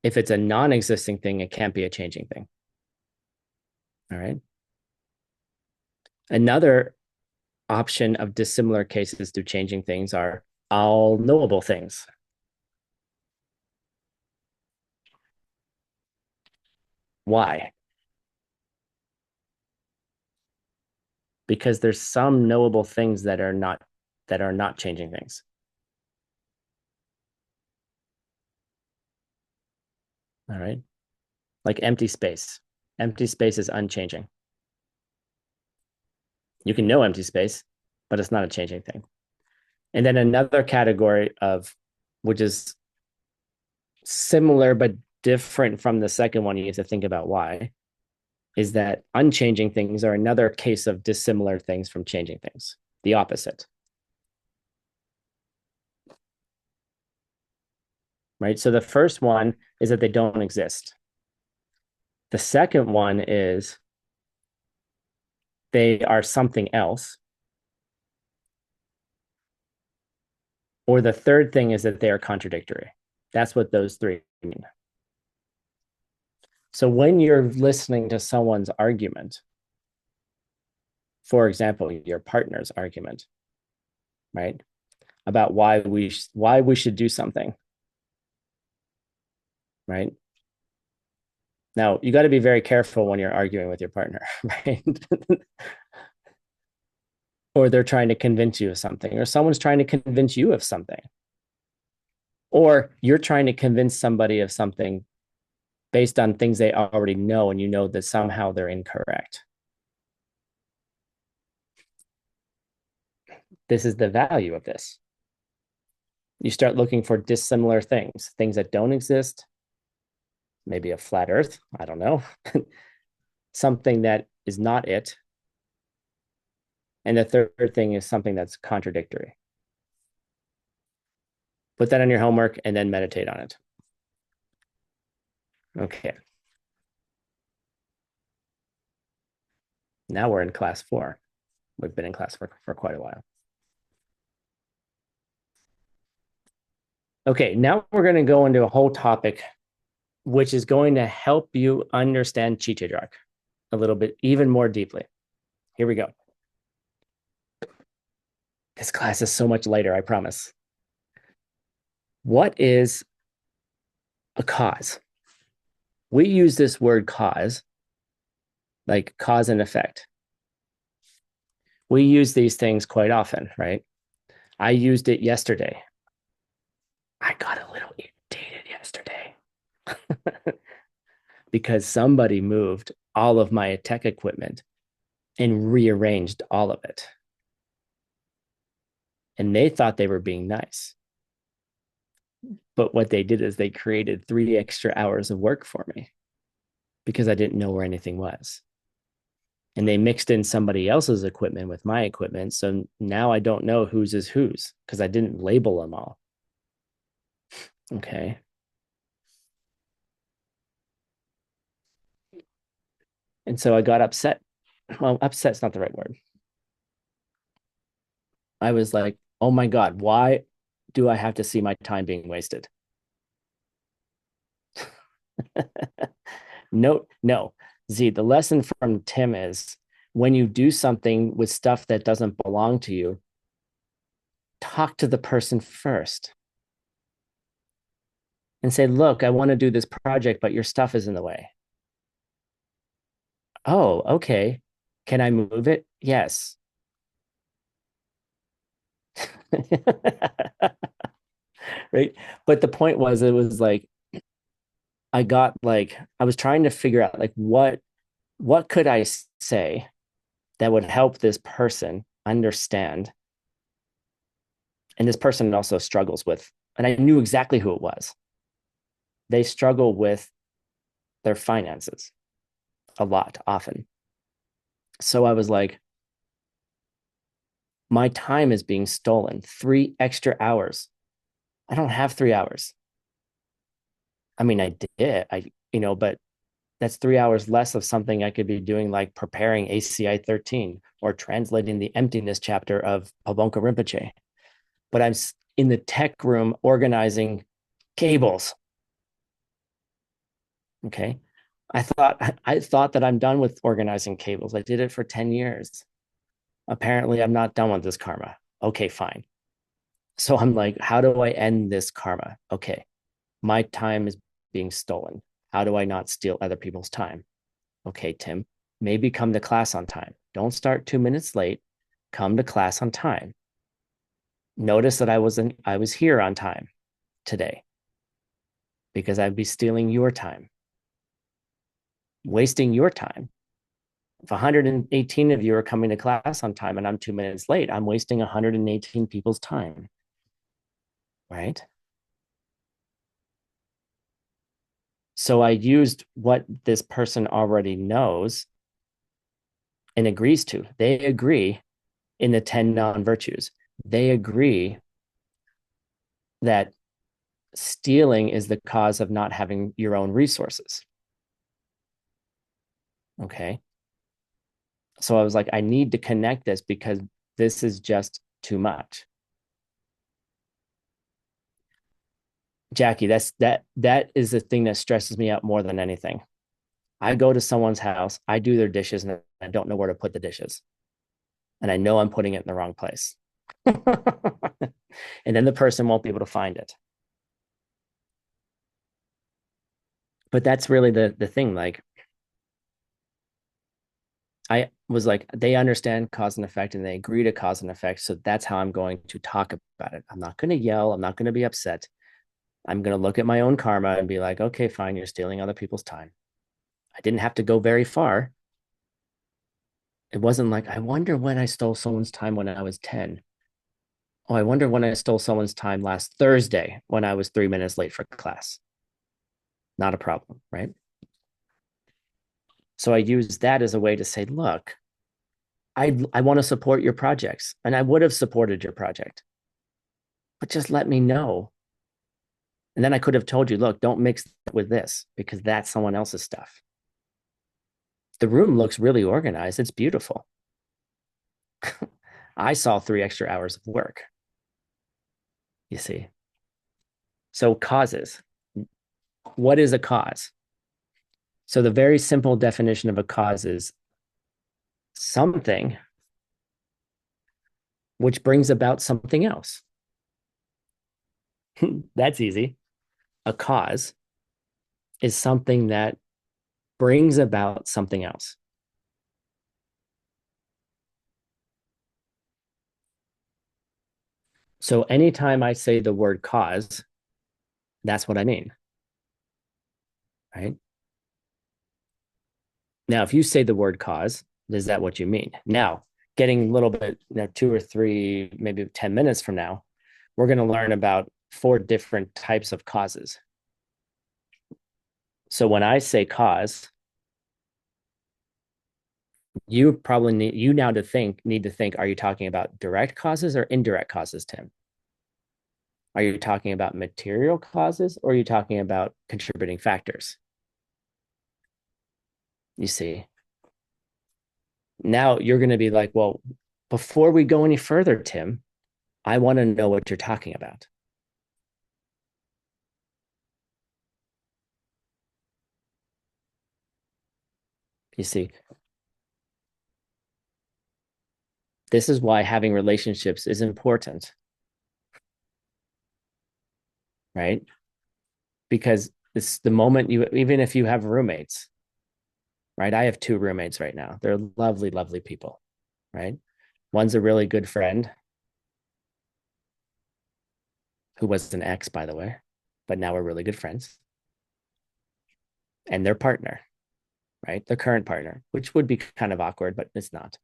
if it's a non-existing thing, it can't be a changing thing. All right. Another option of dissimilar cases to changing things are all knowable things. Why? Because there's some knowable things that are not changing things. All right. Like empty space. Empty space is unchanging. You can know empty space, but it's not a changing thing. And then another category of, which is similar but different from the second one, you have to think about why, is that unchanging things are another case of dissimilar things from changing things, the opposite. Right? So the first one is that they don't exist. The second one is they are something else. Or the third thing is that they are contradictory. That's what those three mean. So when you're listening to someone's argument, for example, your partner's argument, right, about why we should do something, right? Now, you got to be very careful when you're arguing with your partner, right? Or they're trying to convince you of something, or someone's trying to convince you of something, or you're trying to convince somebody of something based on things they already know, and you know that somehow they're incorrect. This is the value of this. You start looking for dissimilar things, things that don't exist, maybe a flat earth, I don't know, something that is not it. And the third thing is something that's contradictory. Put that on your homework and then meditate on it. Okay. Now we're in class 4. We've been in class for quite a while. Okay, now we're going to go into a whole topic, which is going to help you understand Chichedrak a little bit, even more deeply. Here we go. This class is so much later, I promise. What is a cause? We use this word cause, like cause and effect. We use these things quite often, right? I used it yesterday. I got a little irritated yesterday because somebody moved all of my tech equipment and rearranged all of it. And they thought they were being nice. But what they did is they created 3 extra hours of work for me because I didn't know where anything was. And they mixed in somebody else's equipment with my equipment. So now I don't know whose is whose because I didn't label them all. Okay. And so I got upset. Well, upset's not the right word. I was like, oh my God, why do I have to see my time being wasted? No. Z, the lesson from Tim is when you do something with stuff that doesn't belong to you, talk to the person first and say, look, I want to do this project, but your stuff is in the way. Oh, okay. Can I move it? Yes. Right. But the point was, it was like, I was trying to figure out like what could I say that would help this person understand. And this person also struggles with, and I knew exactly who it was. They struggle with their finances a lot, often. So I was like, my time is being stolen. 3 extra hours. I don't have 3 hours. I mean, I did, but that's 3 hours less of something I could be doing, like preparing ACI 13 or translating the emptiness chapter of Pabonka Rinpoche. But I'm in the tech room organizing cables. Okay. I thought that I'm done with organizing cables. I did it for 10 years. Apparently, I'm not done with this karma. Okay, fine. So I'm like, how do I end this karma? Okay, my time is being stolen. How do I not steal other people's time? Okay, Tim, maybe come to class on time. Don't start 2 minutes late. Come to class on time. Notice that I was here on time today because I'd be stealing your time, wasting your time. If 118 of you are coming to class on time and I'm 2 minutes late, I'm wasting 118 people's time. Right? So I used what this person already knows and agrees to. They agree in the 10 non-virtues. They agree that stealing is the cause of not having your own resources. Okay. So I was like, I need to connect this because this is just too much. Jackie, that is the thing that stresses me out more than anything. I go to someone's house, I do their dishes, and I don't know where to put the dishes. And I know I'm putting it in the wrong place. And then the person won't be able to find it. But that's really the thing. Like, I was like, they understand cause and effect and they agree to cause and effect. So that's how I'm going to talk about it. I'm not going to yell. I'm not going to be upset. I'm going to look at my own karma and be like, okay, fine, you're stealing other people's time. I didn't have to go very far. It wasn't like, I wonder when I stole someone's time when I was 10. Oh, I wonder when I stole someone's time last Thursday when I was 3 minutes late for class. Not a problem, right? So I use that as a way to say, look, I want to support your projects and I would have supported your project, but just let me know. And then I could have told you, look, don't mix with this because that's someone else's stuff. The room looks really organized. It's beautiful. I saw 3 extra hours of work, you see. So causes. What is a cause? So the very simple definition of a cause is something which brings about something else. That's easy. A cause is something that brings about something else. So anytime I say the word cause, that's what I mean, right? Now, if you say the word cause, is that what you mean? Now, getting a little bit, 2 or 3, maybe 10 minutes from now, we're going to learn about 4 different types of causes. So when I say cause, you probably need to think, are you talking about direct causes or indirect causes, Tim? Are you talking about material causes or are you talking about contributing factors? You see, now you're going to be like, well, before we go any further, Tim, I want to know what you're talking about. You see, this is why having relationships is important, right? Because it's the moment you, even if you have roommates, right? I have 2 roommates right now. They're lovely, lovely people, right? One's a really good friend who was an ex, by the way, but now we're really good friends. And their partner, right? Their current partner, which would be kind of awkward, but it's not.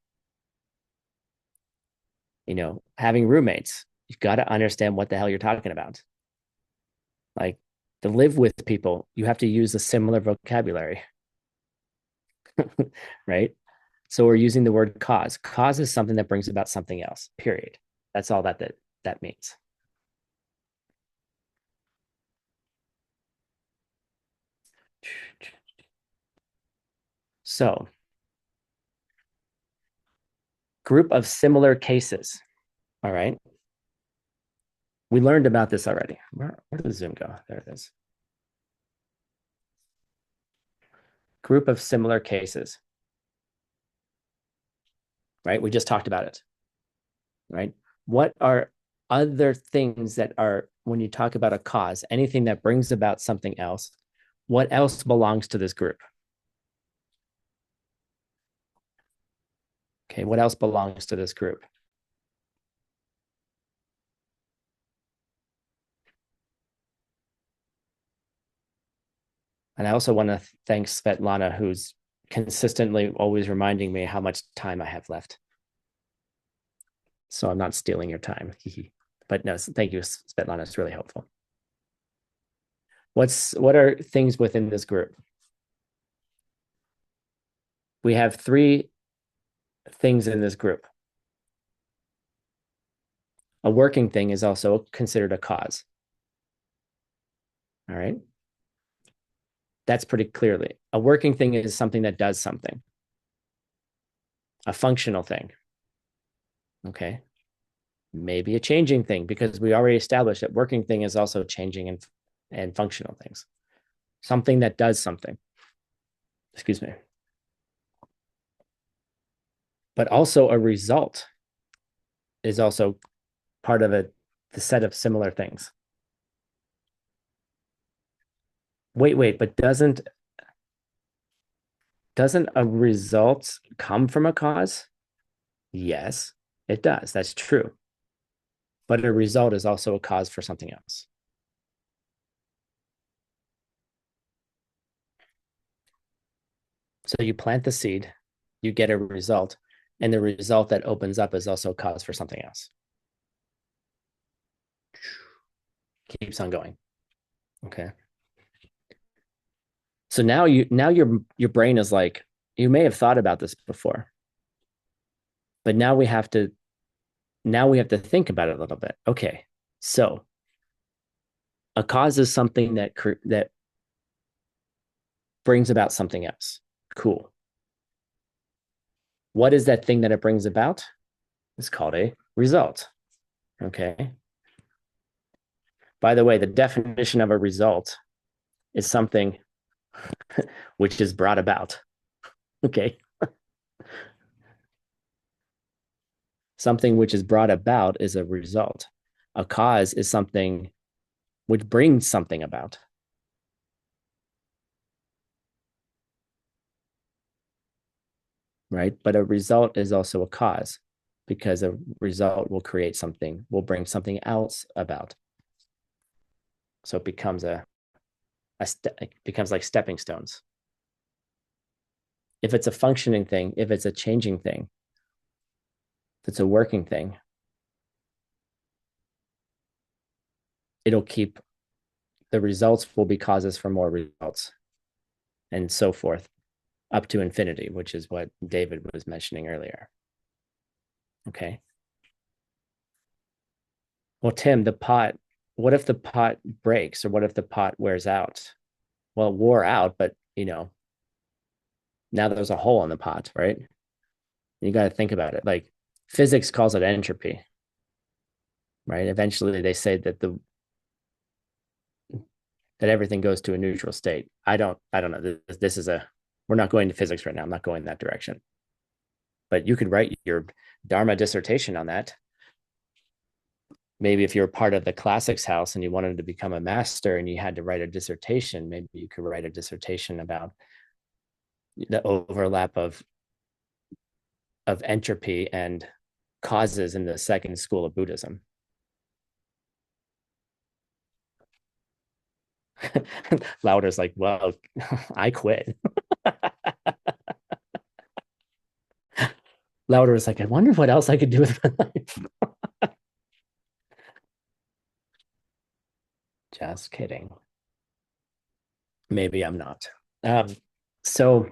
Having roommates, you've got to understand what the hell you're talking about. Like, to live with people, you have to use a similar vocabulary, right? So we're using the word cause. Cause is something that brings about something else, period. That's all that means. So, group of similar cases. All right. We learned about this already. Where did Zoom go? There it is. Group of similar cases. Right? We just talked about it. Right? What are other things that are, when you talk about a cause, anything that brings about something else, what else belongs to this group? Okay, what else belongs to this group? And I also want to thank Svetlana, who's consistently always reminding me how much time I have left. So I'm not stealing your time. But no, thank you, Svetlana. It's really helpful. What are things within this group? We have 3 things in this group. A working thing is also considered a cause. All right. That's pretty clearly. A working thing is something that does something. A functional thing. Okay. Maybe a changing thing, because we already established that working thing is also changing and functional things. Something that does something. Excuse me. But also a result is also part of the set of similar things. Wait, but doesn't a result come from a cause? Yes, it does. That's true. But a result is also a cause for something else. So you plant the seed, you get a result, and the result that opens up is also a cause for something else. Keeps on going. Okay. So now your brain is like, you may have thought about this before, but now we have to think about it a little bit. Okay. So a cause is something that brings about something else. Cool. What is that thing that it brings about? It's called a result. Okay. By the way, the definition of a result is something which is brought about. Okay. Something which is brought about is a result. A cause is something which brings something about. Right? But a result is also a cause because a result will create something, will bring something else about. So it becomes it becomes like stepping stones. If it's a functioning thing, if it's a changing thing, if it's a working thing, it'll keep the results will be causes for more results and so forth up to infinity, which is what David was mentioning earlier. Okay. Well, Tim, what if the pot breaks or what if the pot wears out? Well, it wore out, but now there's a hole in the pot, right? You got to think about it. Like physics calls it entropy, right? Eventually they say that everything goes to a neutral state. I don't know. This is we're not going to physics right now. I'm not going that direction. But you could write your Dharma dissertation on that. Maybe if you're part of the classics house and you wanted to become a master and you had to write a dissertation, maybe you could write a dissertation about the overlap of entropy and causes in the second school of Buddhism. Lauder's like, well, I quit. Lauder was like, I wonder what else I could do with my life. Just kidding. Maybe I'm not. Um, so,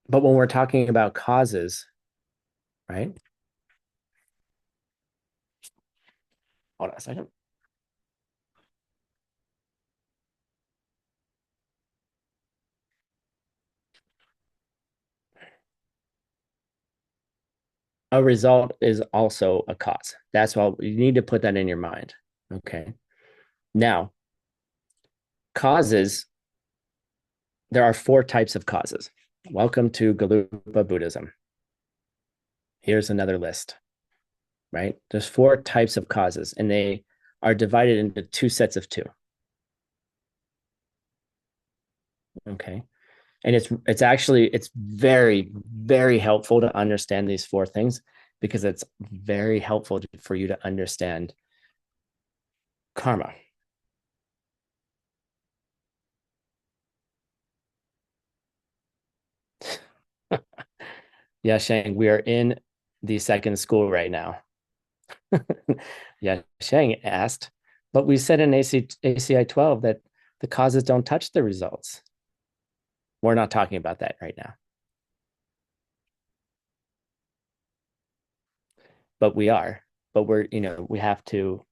but when we're talking about causes, right? Hold on a second. A result is also a cause. That's why you need to put that in your mind. Okay. Now, causes, there are four types of causes. Welcome to Galupa Buddhism. Here's another list, right? There's four types of causes, and they are divided into two sets of two. Okay. And it's very, very helpful to understand these four things because it's very helpful for you to understand karma. Yeah, Shang, we are in the second school right now. Yeah, Shang asked, but we said in ACI 12 that the causes don't touch the results. We're not talking about that right now, but we are. But we have to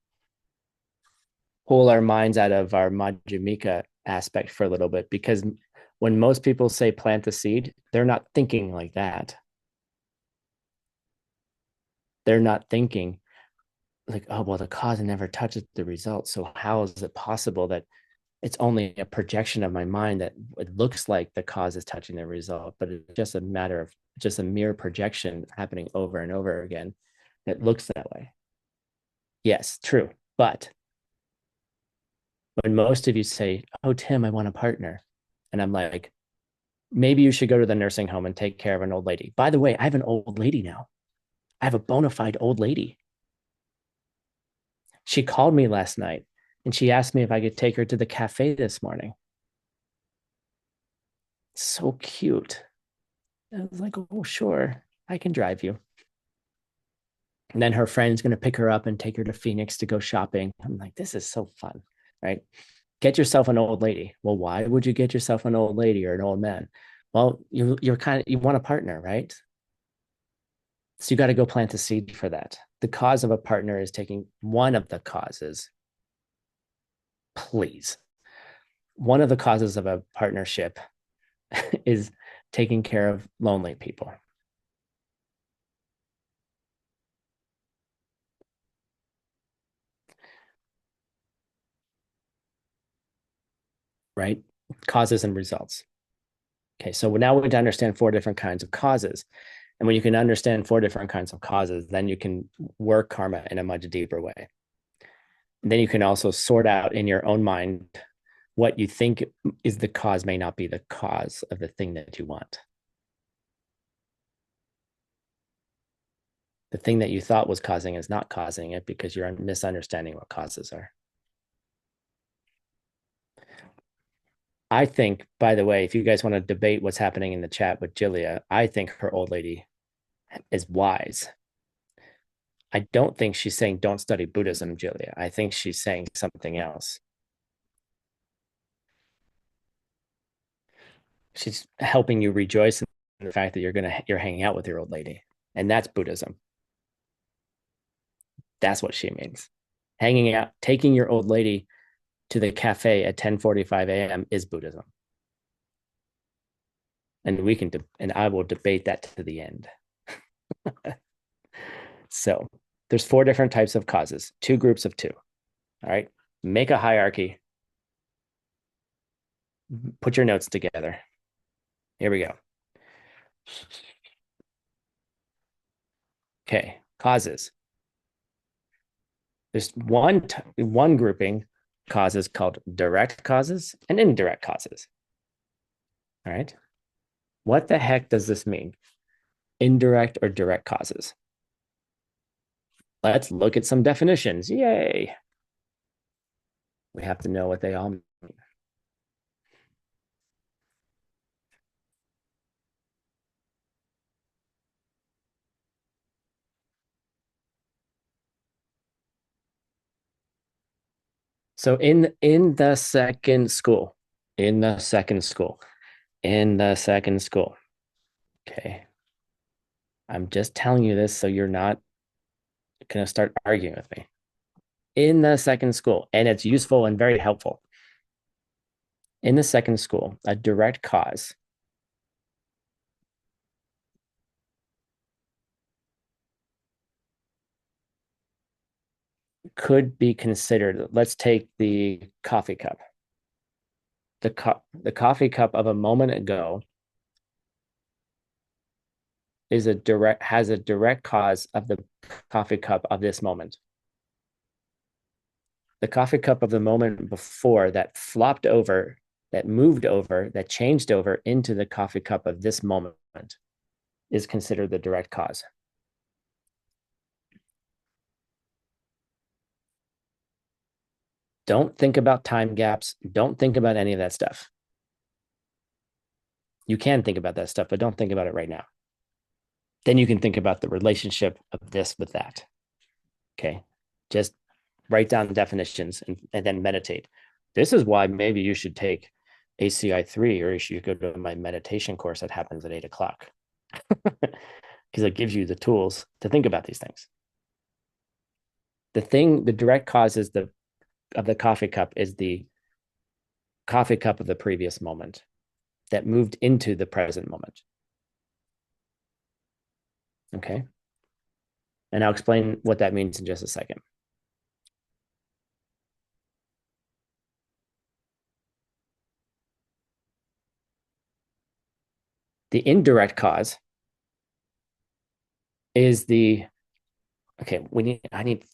pull our minds out of our Madhyamika aspect for a little bit because when most people say plant the seed, they're not thinking like that. They're not thinking like, oh, well, the cause never touches the result. So how is it possible that it's only a projection of my mind that it looks like the cause is touching the result, but it's just a matter of just a mere projection happening over and over again that looks that way. Yes, true. But When most of you say, "Oh, Tim, I want a partner." And I'm like, maybe you should go to the nursing home and take care of an old lady. By the way, I have an old lady now. I have a bona fide old lady. She called me last night and she asked me if I could take her to the cafe this morning. So cute. I was like, oh, sure, I can drive you. And then her friend's going to pick her up and take her to Phoenix to go shopping. I'm like, this is so fun, right? Get yourself an old lady. Well, why would you get yourself an old lady or an old man? Well, you're kind of, you want a partner, right? So you got to go plant a seed for that. The cause of a partner is taking one of the causes, please. One of the causes of a partnership is taking care of lonely people, right? Causes and results. Okay, so now we need to understand four different kinds of causes. And when you can understand four different kinds of causes, then you can work karma in a much deeper way. And then you can also sort out in your own mind what you think is the cause may not be the cause of the thing that you want. The thing that you thought was causing is not causing it because you're misunderstanding what causes are. I think, by the way, if you guys want to debate what's happening in the chat with Julia, I think her old lady is wise. I don't think she's saying don't study Buddhism, Julia. I think she's saying something else. She's helping you rejoice in the fact that you're hanging out with your old lady. And that's Buddhism. That's what she means. Hanging out, taking your old lady to the cafe at 10:45 a.m. is Buddhism. And and I will debate that to the end. So there's four different types of causes, two groups of two. All right. Make a hierarchy. Put your notes together. Here we go. Okay. Causes. There's one grouping causes called direct causes and indirect causes. All right. What the heck does this mean? Indirect or direct causes? Let's look at some definitions. Yay. We have to know what they all mean. So in the second school, in the second school, in the second school. Okay. I'm just telling you this so you're not going to start arguing with me. In the second school, and it's useful and very helpful. In the second school, a direct cause could be considered. Let's take the coffee cup. The coffee cup of a moment ago has a direct cause of the coffee cup of this moment. The coffee cup of the moment before that flopped over, that moved over, that changed over into the coffee cup of this moment is considered the direct cause. Don't think about time gaps. Don't think about any of that stuff. You can think about that stuff, but don't think about it right now. Then you can think about the relationship of this with that. Okay. Just write down definitions and then meditate. This is why maybe you should take ACI 3 or you should go to my meditation course that happens at 8 o'clock because it gives you the tools to think about these things. The direct cause is of the coffee cup is the coffee cup of the previous moment that moved into the present moment. Okay. And I'll explain what that means in just a second. The indirect cause is okay. I need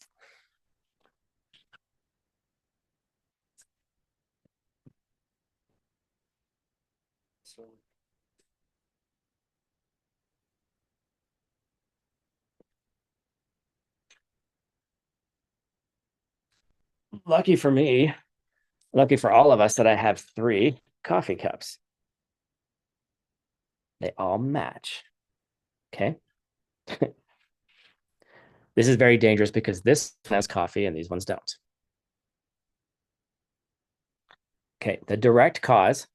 Lucky for me, lucky for all of us that I have 3 coffee cups. They all match. Okay. This is very dangerous because this has coffee and these ones don't. Okay. The direct cause,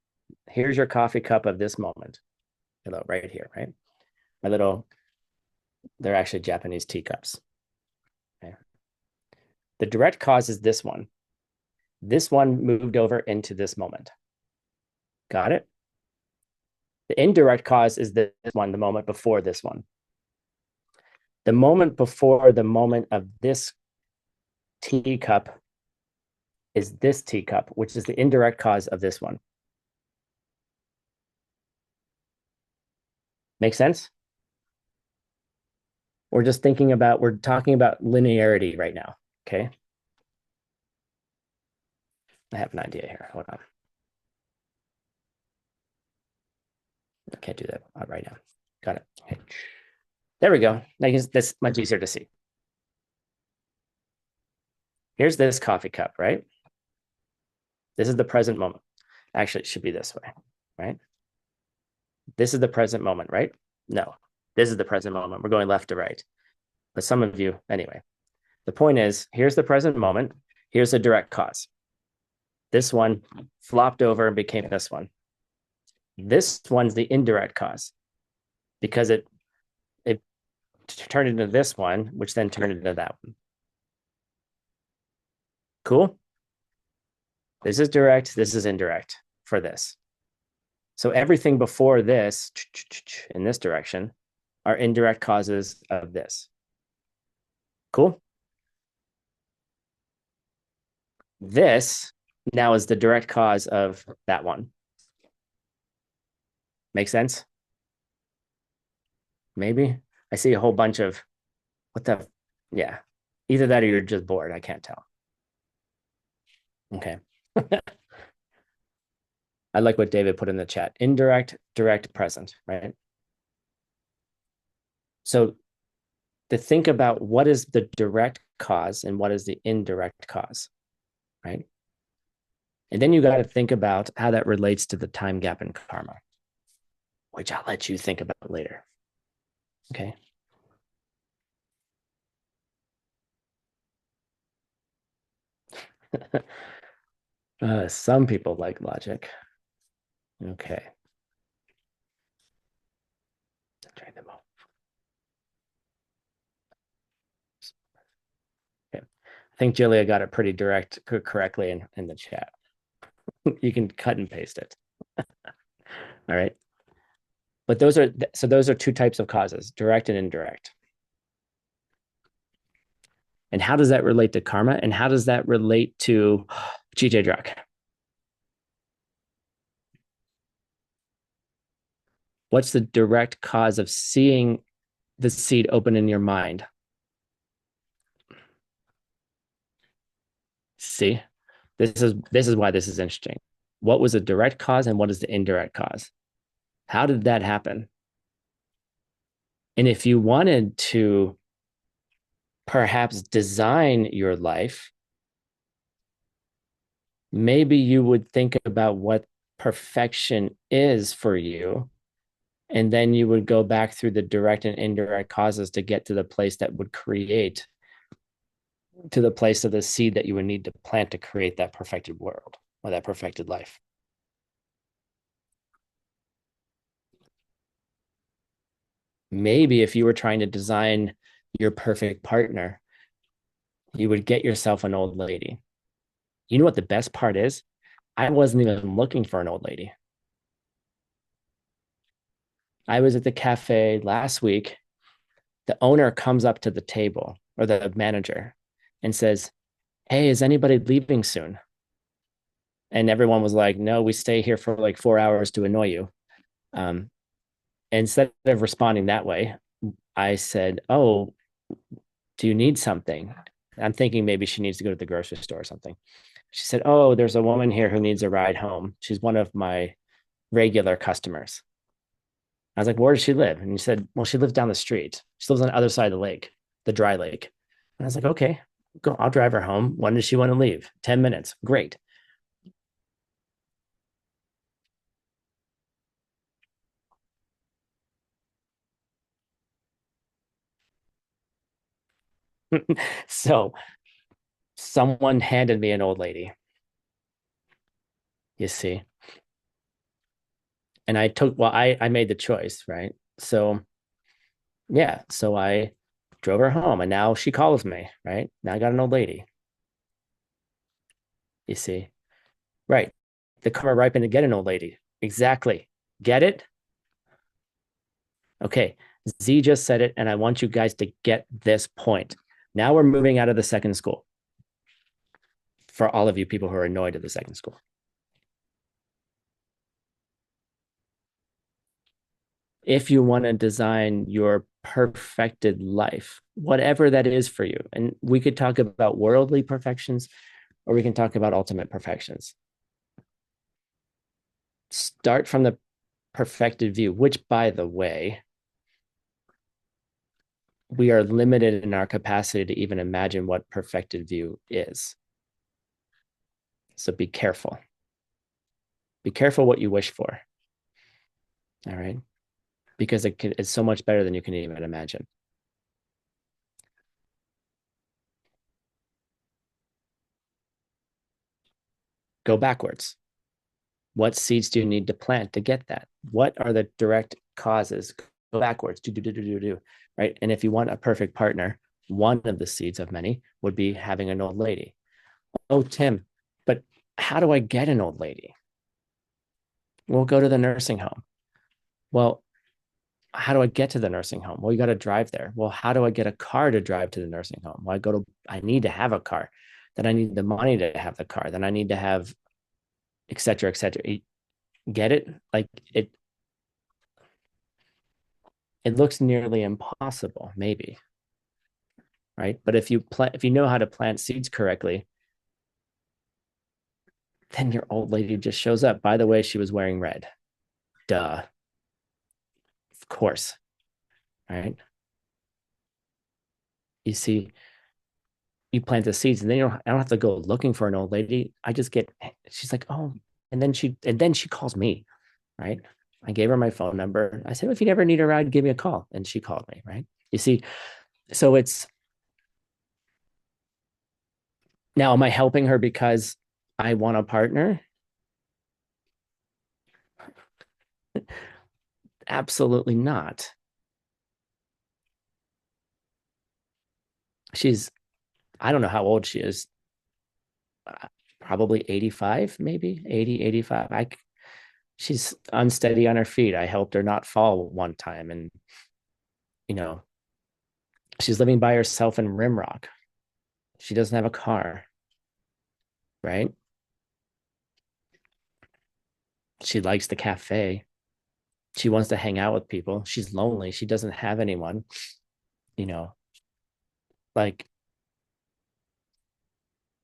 here's your coffee cup of this moment. Hello, right here, right? My little, they're actually Japanese teacups. Okay. The direct cause is this one. This one moved over into this moment. Got it? The indirect cause is this one, the moment before this one. The moment before the moment of this teacup is this teacup, which is the indirect cause of this one. Make sense? We're talking about linearity right now. Okay. I have an idea here. Hold on. I can't do that right now. Got it. Okay. There we go. That's much easier to see. Here's this coffee cup, right? This is the present moment. Actually, it should be this way, right? This is the present moment, right? No, this is the present moment. We're going left to right. But some of you, anyway. The point is, here's the present moment. Here's the direct cause. This one flopped over and became this one. This one's the indirect cause because it turned into this one, which then turned into that one. Cool? This is direct. This is indirect for this. So everything before this in this direction are indirect causes of this. Cool? This now is the direct cause of that one. Make sense? Maybe? I see a whole bunch of what the, yeah. Either that or you're just bored. I can't tell. Okay. I like what David put in the chat. Indirect, direct, present, right? So to think about what is the direct cause and what is the indirect cause, right? And then you got to think about how that relates to the time gap in karma, which I'll let you think about later. Okay. Some people like logic. Okay. Turn them off. Okay. I think Julia got it pretty direct correctly in the chat. You can cut and paste it. All right. But those are 2 types of causes, direct and indirect. And how does that relate to karma? And how does that relate to GJ Druck? What's the direct cause of seeing the seed open in your mind? See, this is why this is interesting. What was the direct cause and what is the indirect cause? How did that happen? And if you wanted to perhaps design your life, maybe you would think about what perfection is for you. And then you would go back through the direct and indirect causes to get to the place that would create, to the place of the seed that you would need to plant to create that perfected world or that perfected life. Maybe if you were trying to design your perfect partner, you would get yourself an old lady. You know what the best part is? I wasn't even looking for an old lady. I was at the cafe last week. The owner comes up to the table, or the manager, and says, "Hey, is anybody leaving soon?" And everyone was like, "No, we stay here for like 4 hours to annoy you." Um, instead of responding that way, I said, "Oh, do you need something?" I'm thinking maybe she needs to go to the grocery store or something. She said, "Oh, there's a woman here who needs a ride home. She's one of my regular customers. I was like, where does she live? And he said, well, she lives down the street. She lives on the other side of the lake, the dry lake. And I was like, okay, go. I'll drive her home. When does she want to leave? 10 minutes. Great. So someone handed me an old lady, you see. And I took, well, I made the choice, right? So yeah, so I drove her home and now she calls me, right? Now I got an old lady, you see. Right. The karma ripened to get an old lady. Exactly. Get it? Okay. Z just said it, and I want you guys to get this point. Now we're moving out of the second school for all of you people who are annoyed at the second school. If you want to design your perfected life, whatever that is for you, and we could talk about worldly perfections or we can talk about ultimate perfections. Start from the perfected view, which, by the way, we are limited in our capacity to even imagine what perfected view is. So be careful. Be careful what you wish for. All right. Because it's so much better than you can even imagine. Go backwards. What seeds do you need to plant to get that? What are the direct causes? Go backwards. Do. Right. And if you want a perfect partner, one of the seeds of many would be having an old lady. Oh, Tim, but how do I get an old lady? We'll go to the nursing home. Well, how do I get to the nursing home? Well, you got to drive there. Well, how do I get a car to drive to the nursing home? Well, I need to have a car. Then I need the money to have the car. Then I need to have, et cetera, et cetera. Get it? Like it looks nearly impossible, maybe, right? But if you know how to plant seeds correctly, then your old lady just shows up. By the way, she was wearing red. Duh. Of course, right? You see, you plant the seeds, and then I don't have to go looking for an old lady. I just get. She's like, oh, and then she calls me, right? I gave her my phone number. I said, well, if you ever need a ride, give me a call, and she called me, right? You see, so it's now. Am I helping her because I want a partner? Absolutely not. She's. I don't know how old she is. Probably 85, maybe 80, 85. She's unsteady on her feet. I helped her not fall one time. And, you know, she's living by herself in Rimrock. She doesn't have a car, right? She likes the cafe. She wants to hang out with people. She's lonely. She doesn't have anyone, you know, like,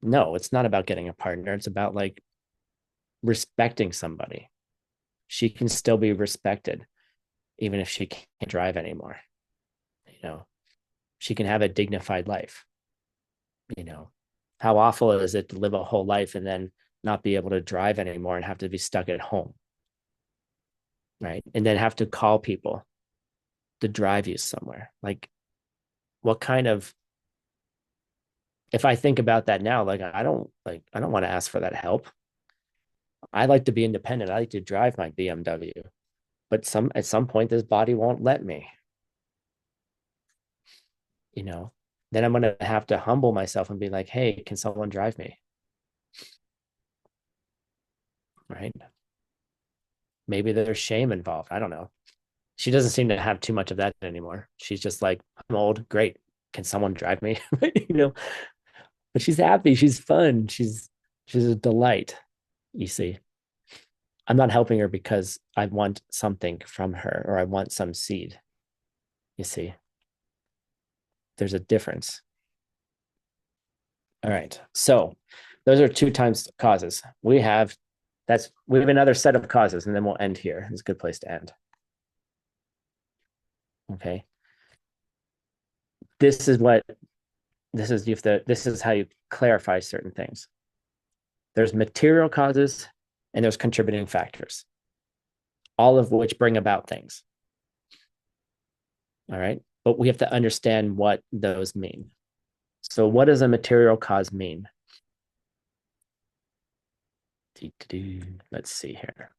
no, it's not about getting a partner. It's about like respecting somebody. She can still be respected, even if she can't drive anymore. You know, she can have a dignified life. You know, how awful is it to live a whole life and then not be able to drive anymore and have to be stuck at home, right? And then have to call people to drive you somewhere. Like, what kind of, if I think about that now, like I don't want to ask for that help. I like to be independent. I like to drive my BMW, but at some point this body won't let me, you know. Then I'm gonna have to humble myself and be like, hey, can someone drive me? Right? Maybe there's shame involved. I don't know. She doesn't seem to have too much of that anymore. She's just like, I'm old. Great. Can someone drive me? You know, but she's happy. She's fun. She's a delight. You see, I'm not helping her because I want something from her or I want some seed. You see, there's a difference. All right. So those are two times causes. We have We have another set of causes, and then we'll end here. It's a good place to end. Okay. This is what this is how you clarify certain things. There's material causes and there's contributing factors, all of which bring about things. All right. But we have to understand what those mean. So, what does a material cause mean? Let's see here.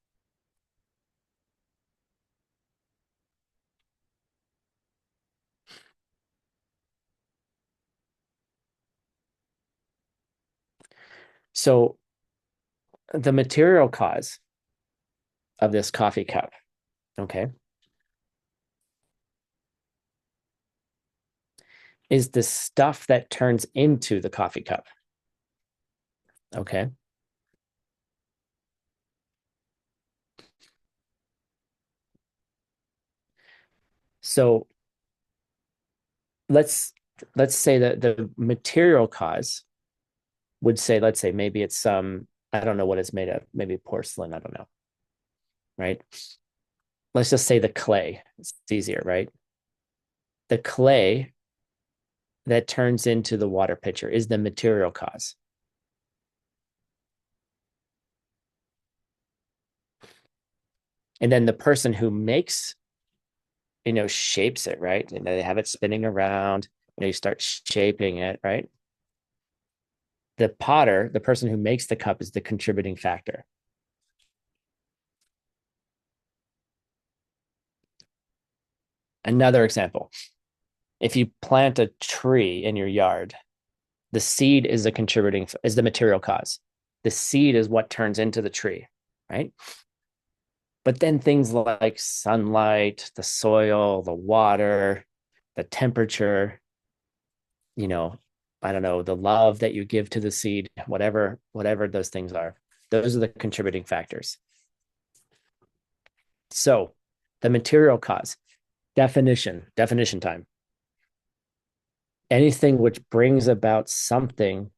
So, the material cause of this coffee cup, okay, is the stuff that turns into the coffee cup. Okay. So let's say that the material cause would say, let's say maybe it's some, I don't know what it's made of, maybe porcelain, I don't know. Right. Let's just say the clay. It's easier, right? The clay that turns into the water pitcher is the material cause. And then the person who makes, shapes it, right? And they have it spinning around, you start shaping it, right? The potter, the person who makes the cup, is the contributing factor. Another example, if you plant a tree in your yard, the seed is the material cause. The seed is what turns into the tree, right? But then things like sunlight, the soil, the water, the temperature, I don't know, the love that you give to the seed, whatever those things are, those are the contributing factors. So the material cause, definition time. Anything which brings about something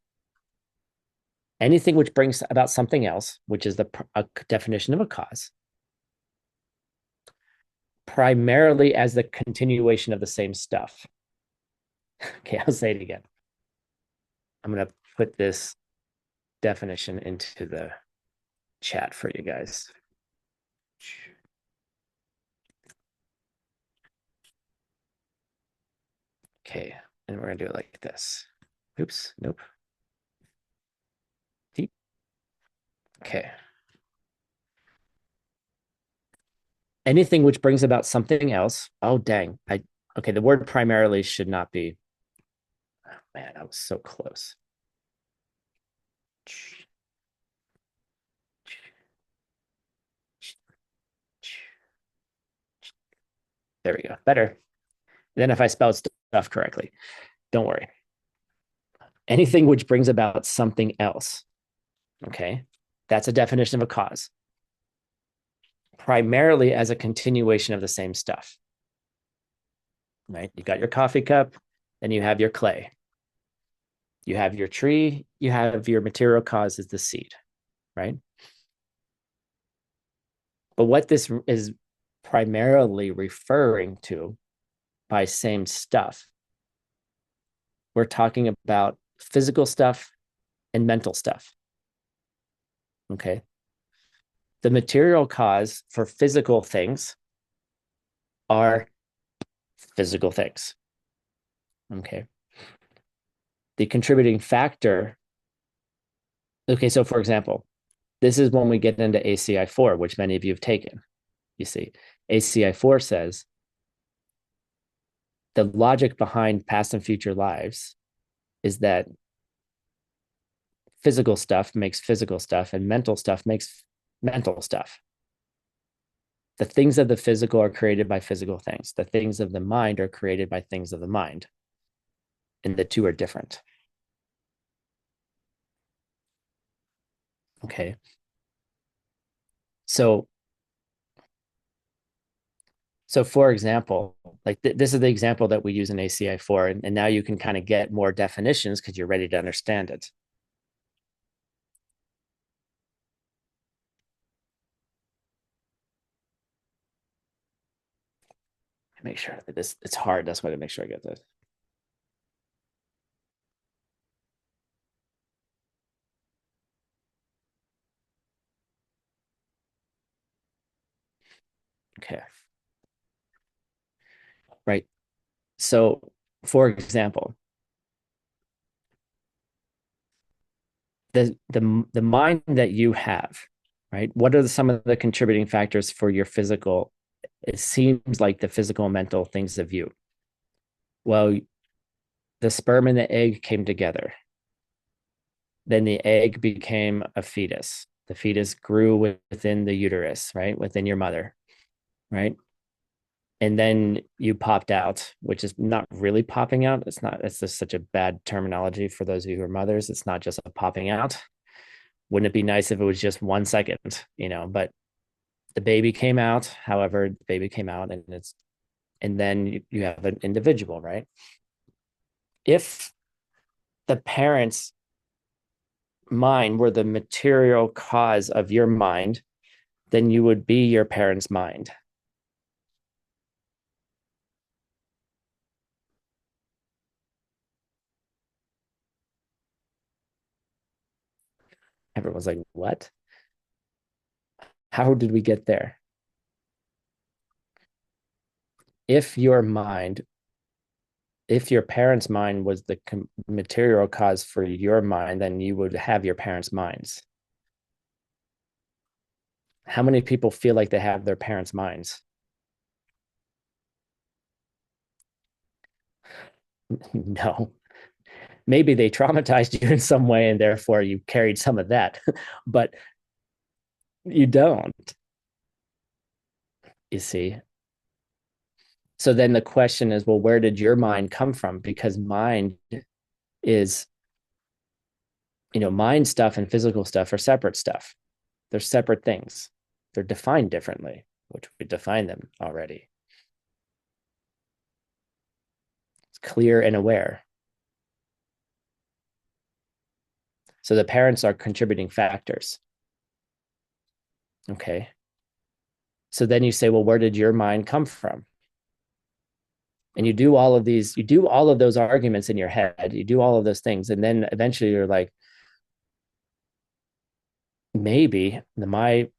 else, which is a definition of a cause, primarily as the continuation of the same stuff. Okay, I'll say it again. I'm going to put this definition into the chat for you guys. Okay, and we're going to do it like this. Oops, nope. Okay. Anything which brings about something else. Oh, dang. Okay, the word primarily should not be. Oh, man, I was so close. There we go. Better. Then if I spelled stuff correctly, don't worry. Anything which brings about something else. Okay. That's a definition of a cause. Primarily as a continuation of the same stuff. Right? You got your coffee cup, then you have your clay. You have your tree, you have your material cause is the seed, right? But what this is primarily referring to by same stuff, we're talking about physical stuff and mental stuff. Okay. The material cause for physical things are physical things. Okay. The contributing factor. Okay. So, for example, this is when we get into ACI 4, which many of you have taken. You see, ACI 4 says the logic behind past and future lives is that physical stuff makes physical stuff and mental stuff makes mental stuff. The things of the physical are created by physical things. The things of the mind are created by things of the mind. And the two are different. Okay. So for example, like this is the example that we use in ACI 4, and now you can kind of get more definitions because you're ready to understand it. Make sure that this, it's hard. That's why to make sure I get this. Okay. Right. So, for example, the mind that you have, right? What are some of the contributing factors for your physical? It seems like the physical and mental things of you. Well, the sperm and the egg came together. Then the egg became a fetus. The fetus grew within the uterus, right? Within your mother, right? And then you popped out, which is not really popping out. It's not, it's just such a bad terminology for those of you who are mothers. It's not just a popping out. Wouldn't it be nice if it was just 1 second, but the baby came out, however, the baby came out and then you have an individual, right? If the parents' mind were the material cause of your mind, then you would be your parents' mind. Everyone's like, what? How did we get there? If your mind, if your parents' mind was the material cause for your mind, then you would have your parents' minds. How many people feel like they have their parents' minds? No. Maybe they traumatized you in some way and therefore you carried some of that, but you don't, you see. So then the question is, well, where did your mind come from? Because mind is, mind stuff and physical stuff are separate stuff. They're separate things. They're defined differently, which we define them already. It's clear and aware. So the parents are contributing factors. Okay. So then you say, well, where did your mind come from? And you do all of these, you do all of those arguments in your head, you do all of those things. And then eventually you're like, maybe my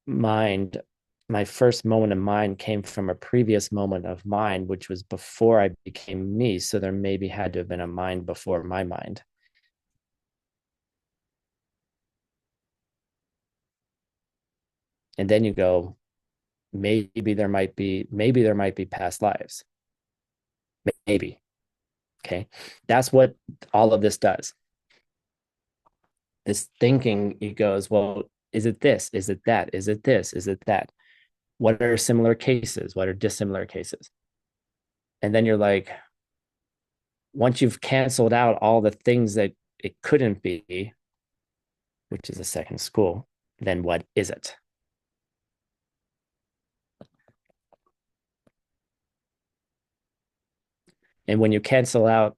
mind, my first moment of mind came from a previous moment of mind, which was before I became me. So there maybe had to have been a mind before my mind. And then you go, maybe there might be past lives. Maybe. Okay. That's what all of this does. This thinking, it goes, well, is it this? Is it that? Is it this? Is it that? What are similar cases? What are dissimilar cases? And then you're like, once you've canceled out all the things that it couldn't be, which is a second school, then what is it? And when you cancel out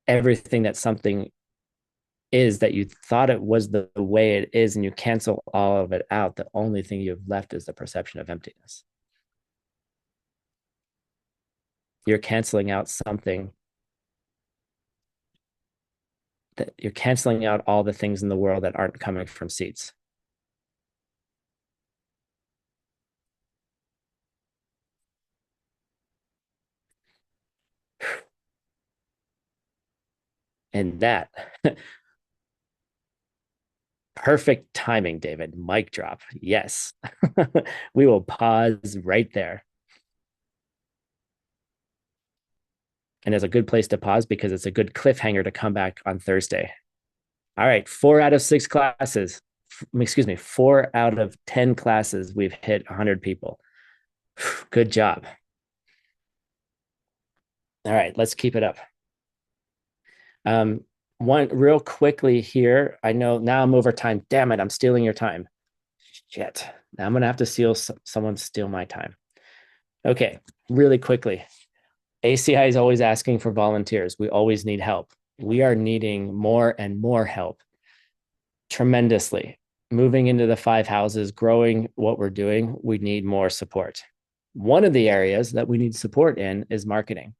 everything that something is that you thought it was the way it is, and you cancel all of it out, the only thing you've left is the perception of emptiness. You're canceling out something that you're canceling out all the things in the world that aren't coming from seeds. And that perfect timing, David. Mic drop. Yes. We will pause right there. And it's a good place to pause because it's a good cliffhanger to come back on Thursday. All right, 4 out of 6 classes. Excuse me, 4 out of 10 classes, we've hit 100 people. Good job. All right, let's keep it up. One real quickly here. I know now I'm over time. Damn it, I'm stealing your time. Shit. Now I'm gonna have to someone steal my time. Okay, really quickly. ACI is always asking for volunteers. We always need help. We are needing more and more help tremendously. Moving into the 5 houses, growing what we're doing, we need more support. One of the areas that we need support in is marketing.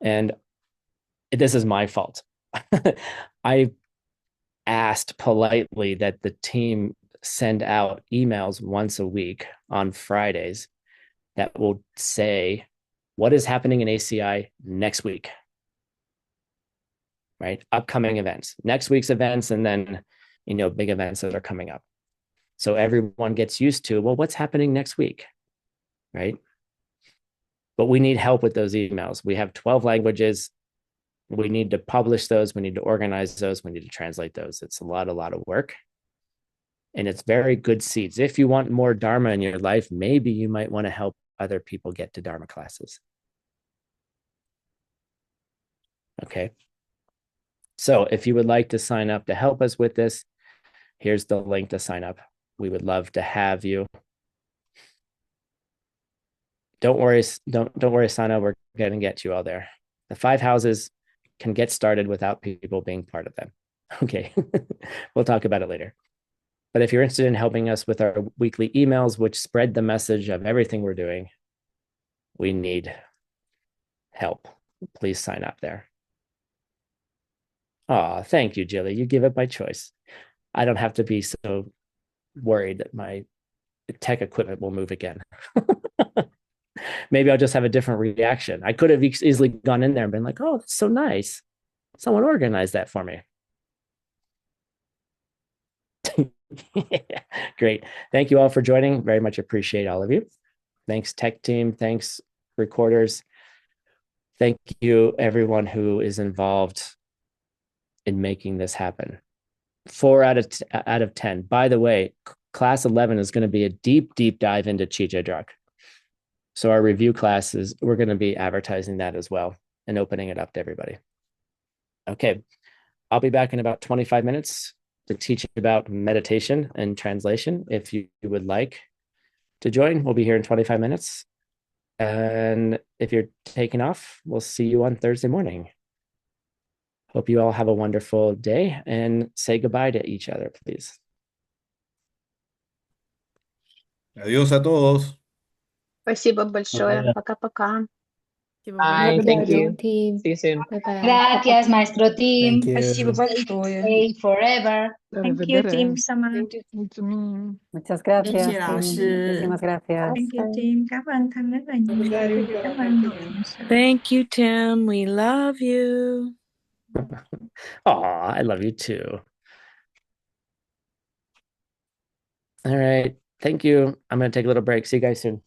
And this is my fault. I asked politely that the team send out emails once a week on Fridays that will say what is happening in ACI next week, right? Upcoming events, next week's events, and then, big events that are coming up. So everyone gets used to, well, what's happening next week, right? But we need help with those emails. We have 12 languages. We need to publish those. We need to organize those. We need to translate those. It's a lot of work. And it's very good seeds. If you want more Dharma in your life, maybe you might want to help other people get to Dharma classes. Okay. So if you would like to sign up to help us with this, here's the link to sign up. We would love to have you. Don't worry, Sana. We're going to get you all there. The 5 houses can get started without people being part of them. Okay. We'll talk about it later. But if you're interested in helping us with our weekly emails, which spread the message of everything we're doing, we need help. Please sign up there. Oh, thank you, Jilly. You give it by choice. I don't have to be so worried that my tech equipment will move again. Maybe I'll just have a different reaction. I could have easily gone in there and been like, oh, that's so nice. Someone organized that for me. Great. Thank you all for joining. Very much appreciate all of you. Thanks, tech team. Thanks, recorders. Thank you, everyone who is involved in making this happen. 4 out of 10. By the way, class 11 is going to be a deep dive into Chijadrak. So our review classes, we're going to be advertising that as well and opening it up to everybody. Okay. I'll be back in about 25 minutes to teach about meditation and translation. If you would like to join, we'll be here in 25 minutes. And if you're taking off, we'll see you on Thursday morning. Hope you all have a wonderful day and say goodbye to each other, please. Adiós a todos. Спасибо большое. Пока-пока. Bye. Thank you. Team. See you soon. Bye-bye. Gracias, maestro Tim. Thank you. Спасибо большое. Stay forever. Thank you, Team Sama. Muchas gracias, 谢谢老 Tim. 师。 Muchísimas gracias. Thank you, Team. Cảm ơn Thanh rất là nhiều. Cảm ơn Ngọc Thiện Sự. Thank you, Tim. We love you. Aw, I love you too. All right. Thank you. I'm going to take a little break. See you guys soon.